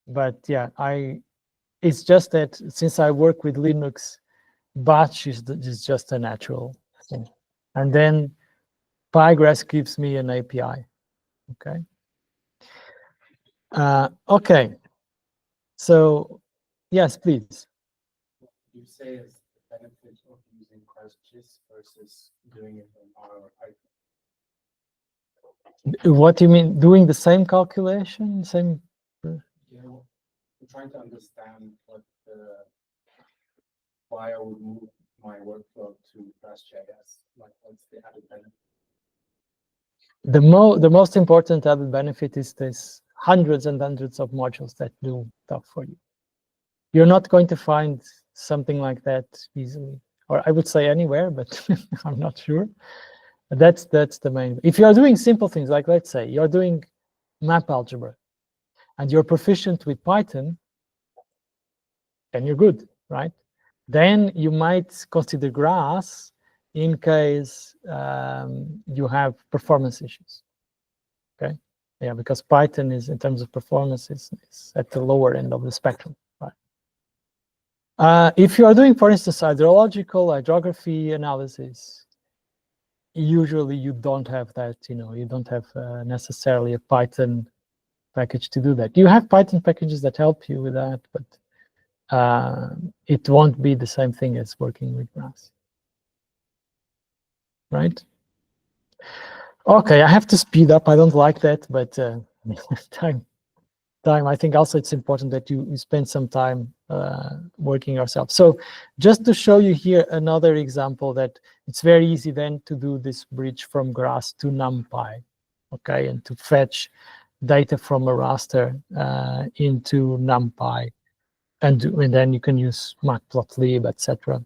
But yeah, it's just that since I work with Linux, Bash is just a natural thing. And then PyGrass gives me an API. Okay. Okay. So, yes, please. You say it's the benefit of using GRASS GIS versus doing it in R or Python. What do you mean? Doing the same calculation? Same? Yeah, I'm trying to understand why I would move my workflow to GRASS GIS. Like, what's the added benefit? The most important added benefit is this hundreds and hundreds of modules that do stuff for you. You're not going to find something like that easily, or I would say anywhere, but I'm not sure. That's the main. If you are doing simple things, like let's say you're doing map algebra, and you're proficient with Python, then you're good, right? Then you might consider GRASS in case you have performance issues. Okay, yeah, because Python is, in terms of performance, is at the lower end of the spectrum, right? If you are doing, for instance, hydrography analysis, usually you don't have that. You don't have necessarily a Python package to do that. You have Python packages that help you with that, but it won't be the same thing as working with GRASS, right? Okay, I have to speed up. I don't like that, but time. I think also it's important that you spend some time working yourself. So just to show you here another example that it's very easy then to do this bridge from GRASS to NumPy, okay, and to fetch data from a raster into NumPy, and then you can use matplotlib, etc.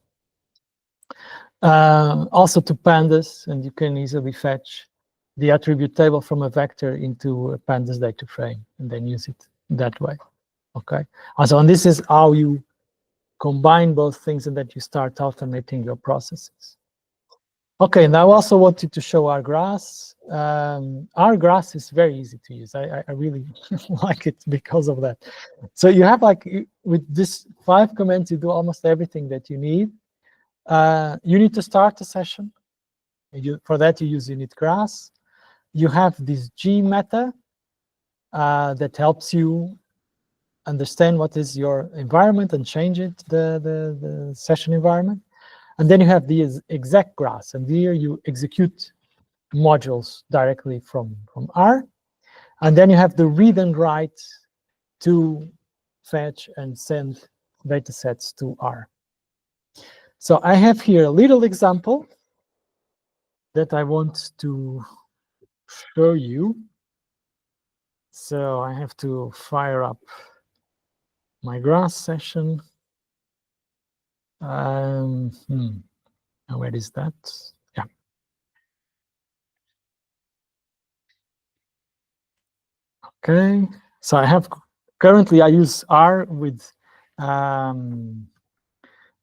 Also to pandas, and you can easily fetch the attribute table from a vector into a pandas data frame and then use it that way. Okay. Also, and this is how you combine both things and that you start automating your processes. Okay, and I also wanted to show our GRASS. Our GRASS is very easy to use. I really like it because of that. So you have, like, with this 5 commands, you do almost everything that you need. You need to start a session. For that, you use init GRASS. You have this G meta that helps you understand what is your environment and change it, the session environment. And then you have the exec GRASS, and here you execute modules directly from R. And then you have the read and write to fetch and send data sets to R. So I have here a little example that I want to show you. So I have to fire up my GRASS session. Where is that? Yeah. Okay. So I have currently I use R with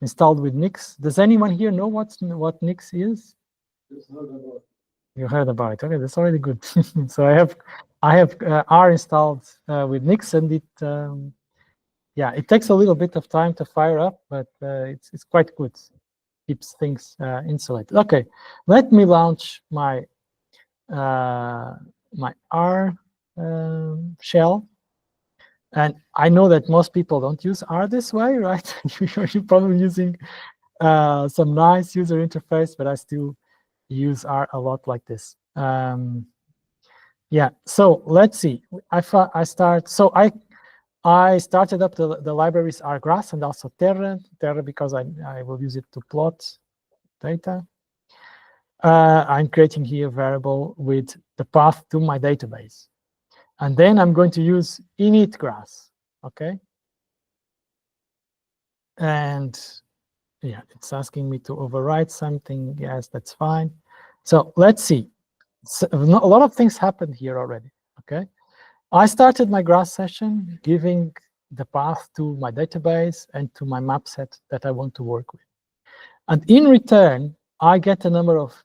installed with Nix. Does anyone here know what Nix is? You heard about it. Okay, that's already good. So I have R installed with Nix, and yeah, it takes a little bit of time to fire up, but it's quite good. Keeps things insulated. Okay, let me launch my my R shell. And I know that most people don't use R this way, right? You're probably using some nice user interface, but I still use R a lot like this. Yeah, so let's see. I started up the libraries rGrass and also Terra because I will use it to plot data. I'm creating here a variable with the path to my database. And then I'm going to use init grass, okay? And yeah, it's asking me to overwrite something. Yes, that's fine. So let's see. So, a lot of things happened here already, okay? I started my grass session giving the path to my database and to my map set that I want to work with. And in return, I get a number of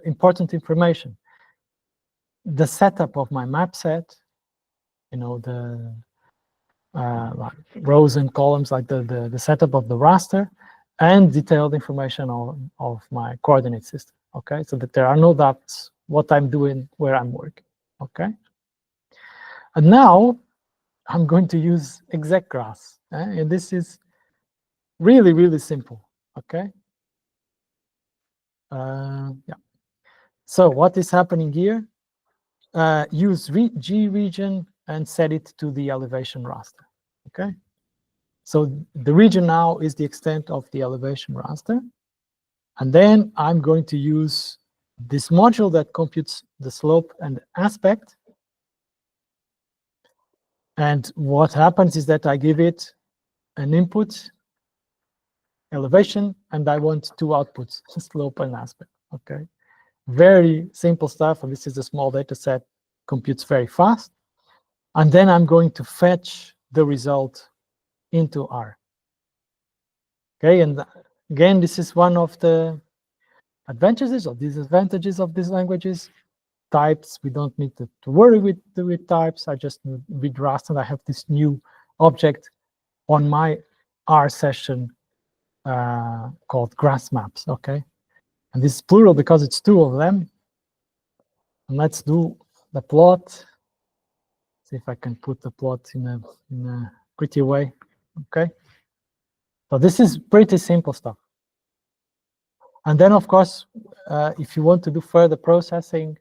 important information. The setup of my map set, you know, the like rows and columns, like the setup of the raster, and detailed information of my coordinate system, okay? So that there are no doubts what I'm doing, where I'm working, okay? And now I'm going to use exec grass, and this is really, really simple, okay? Yeah. So what is happening here? Use G region and set it to the elevation raster, okay? So the region now is the extent of the elevation raster. And then I'm going to use this module that computes the slope and the aspect. And what happens is that I give it an input, elevation, and I want two outputs, slope and aspect, okay? Very simple stuff, and this is a small data set, computes very fast. And then I'm going to fetch the result into R. Okay, and again, this is one of the advantages or disadvantages of these languages. Types, we don't need to worry with types. I just with Rust, and I have this new object on my R session called grass maps, okay? And this is plural because it's two of them. And let's do the plot. See if I can put the plot in a pretty way, okay? So this is pretty simple stuff. And then, of course, if you want to do further processing,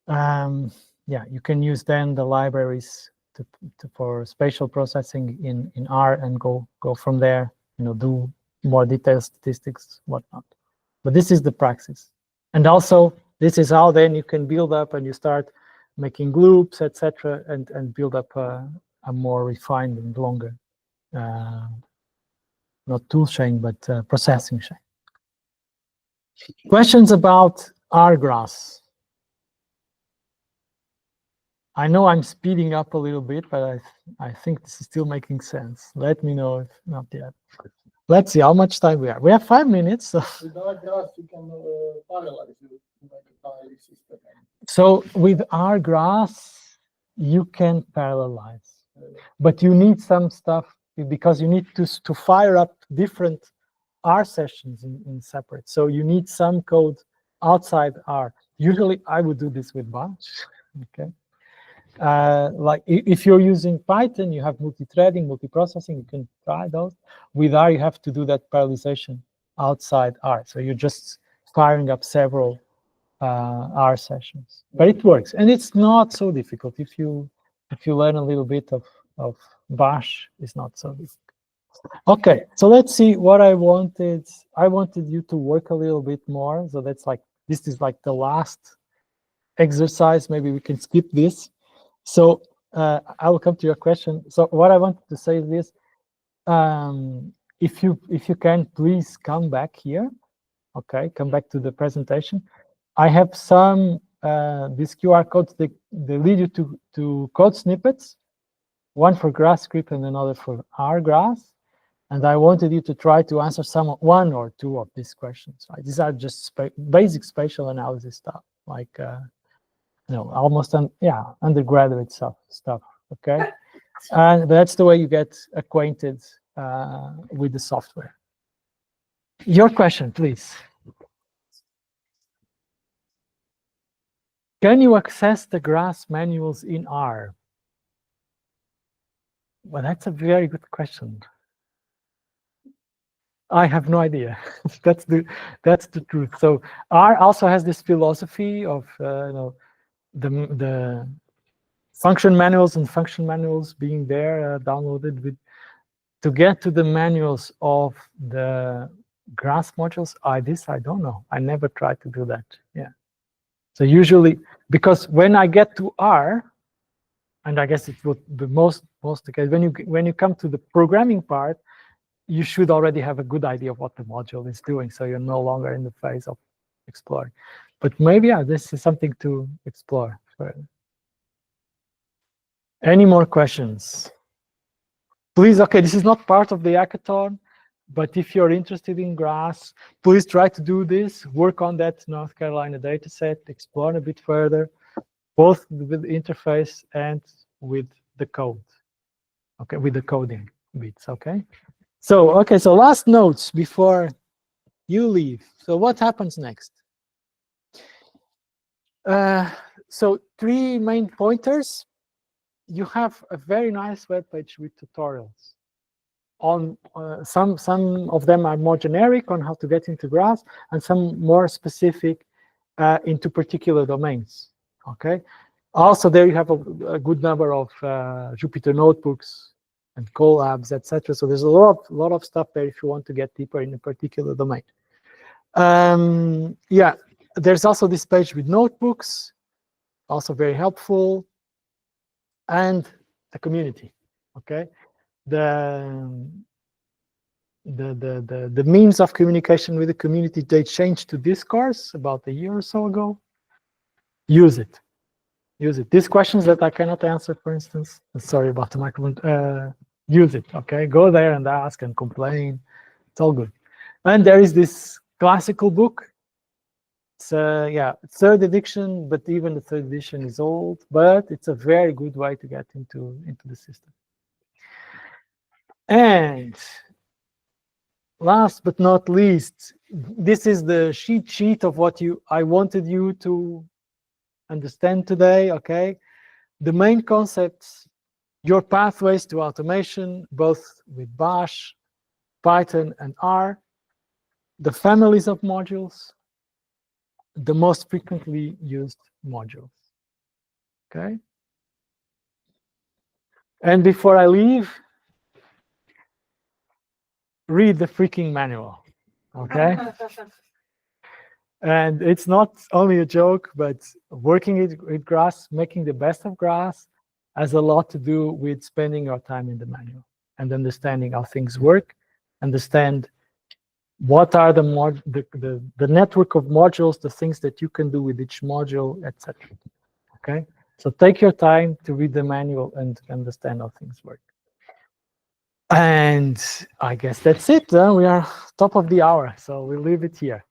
yeah, you can use then the libraries for spatial processing in R and go from there, you know, do more detailed statistics, whatnot. But this is the praxis. And also, this is how then you can build up and you start making loops, etc., and build up a more refined and longer, not tool chain, but processing chain. Questions about rGrass? I know I'm speeding up a little bit, but I think this is still making sense. Let me know if not yet. Let's see how much time we have. We have 5 minutes. So, so with rGrass, you can parallelize, but you need some stuff because you need to fire up different R sessions in separate. So you need some code outside R. Usually, I would do this with Bash. Okay. Like if you're using Python, you have multi-threading, multi-processing, you can try those. With R, you have to do that parallelization outside R. So you're just firing up several R sessions. But it works, and it's not so difficult. If you learn a little bit of Bash, it's not so difficult. Okay, so let's see what I wanted. I wanted you to work a little bit more. So that's like, this is like the last exercise. Maybe we can skip this. So I will come to your question. So what I wanted to say is this: if you can, please come back here. Okay, come back to the presentation. I have some these QR codes. They lead you to code snippets, one for GrassScript and another for rGrass. And I wanted you to try to answer one or two of these questions. Right? These are just basic spatial analysis stuff, like. You know, almost undergraduate stuff. Okay, And that's the way you get acquainted with the software. Your question, please. Can you access the GRASS manuals in R? Well, that's a very good question. I have no idea. that's the truth. So R also has this philosophy of the function manuals and function manuals being there downloaded with to get to the manuals of the GRASS modules. I don't know. I never tried to do that. Yeah. So usually, because when I get to R, and I guess it would be most the case, when you come to the programming part, you should already have a good idea of what the module is doing, so you're no longer in the phase of exploring. But maybe, yeah, this is something to explore further. Any more questions? Please, okay, this is not part of the hackathon, but if you're interested in GRASS, please try to do this, work on that North Carolina dataset, explore a bit further, both with the interface and with the code, okay, with the coding bits, okay? So, okay, so last notes before you leave. So what happens next? So 3 main pointers. You have a very nice webpage with tutorials. On some of them are more generic on how to get into GRASS, and some more specific into particular domains, okay? Also, there you have a good number of Jupyter notebooks and Colabs, etc. So there's a lot of stuff there if you want to get deeper in a particular domain. Yeah, there's also this page with notebooks, also very helpful, and the community. Okay, the means of communication with the community, they changed to Discourse about a year or so ago. Use it. Use it. These questions that I cannot answer, for instance, sorry about the microphone, use it, okay? Go there and ask and complain. It's all good. And there is this classical book. It's, yeah, 3rd edition, but even the 3rd edition is old, but it's a very good way to get into the system. And last but not least, this is the cheat sheet of what I wanted you to understand today, okay? The main concepts, your pathways to automation, both with Bash, Python, and R, the families of modules, the most frequently used modules, okay? And before I leave, read the freaking manual, okay? And it's not only a joke, but working with GRASS, making the best of GRASS, has a lot to do with spending your time in the manual and understanding how things work, understand what are the network of modules, the things that you can do with each module, etc. Okay, so take your time to read the manual and understand how things work. And I guess that's it. We are top of the hour, so we'll leave it here.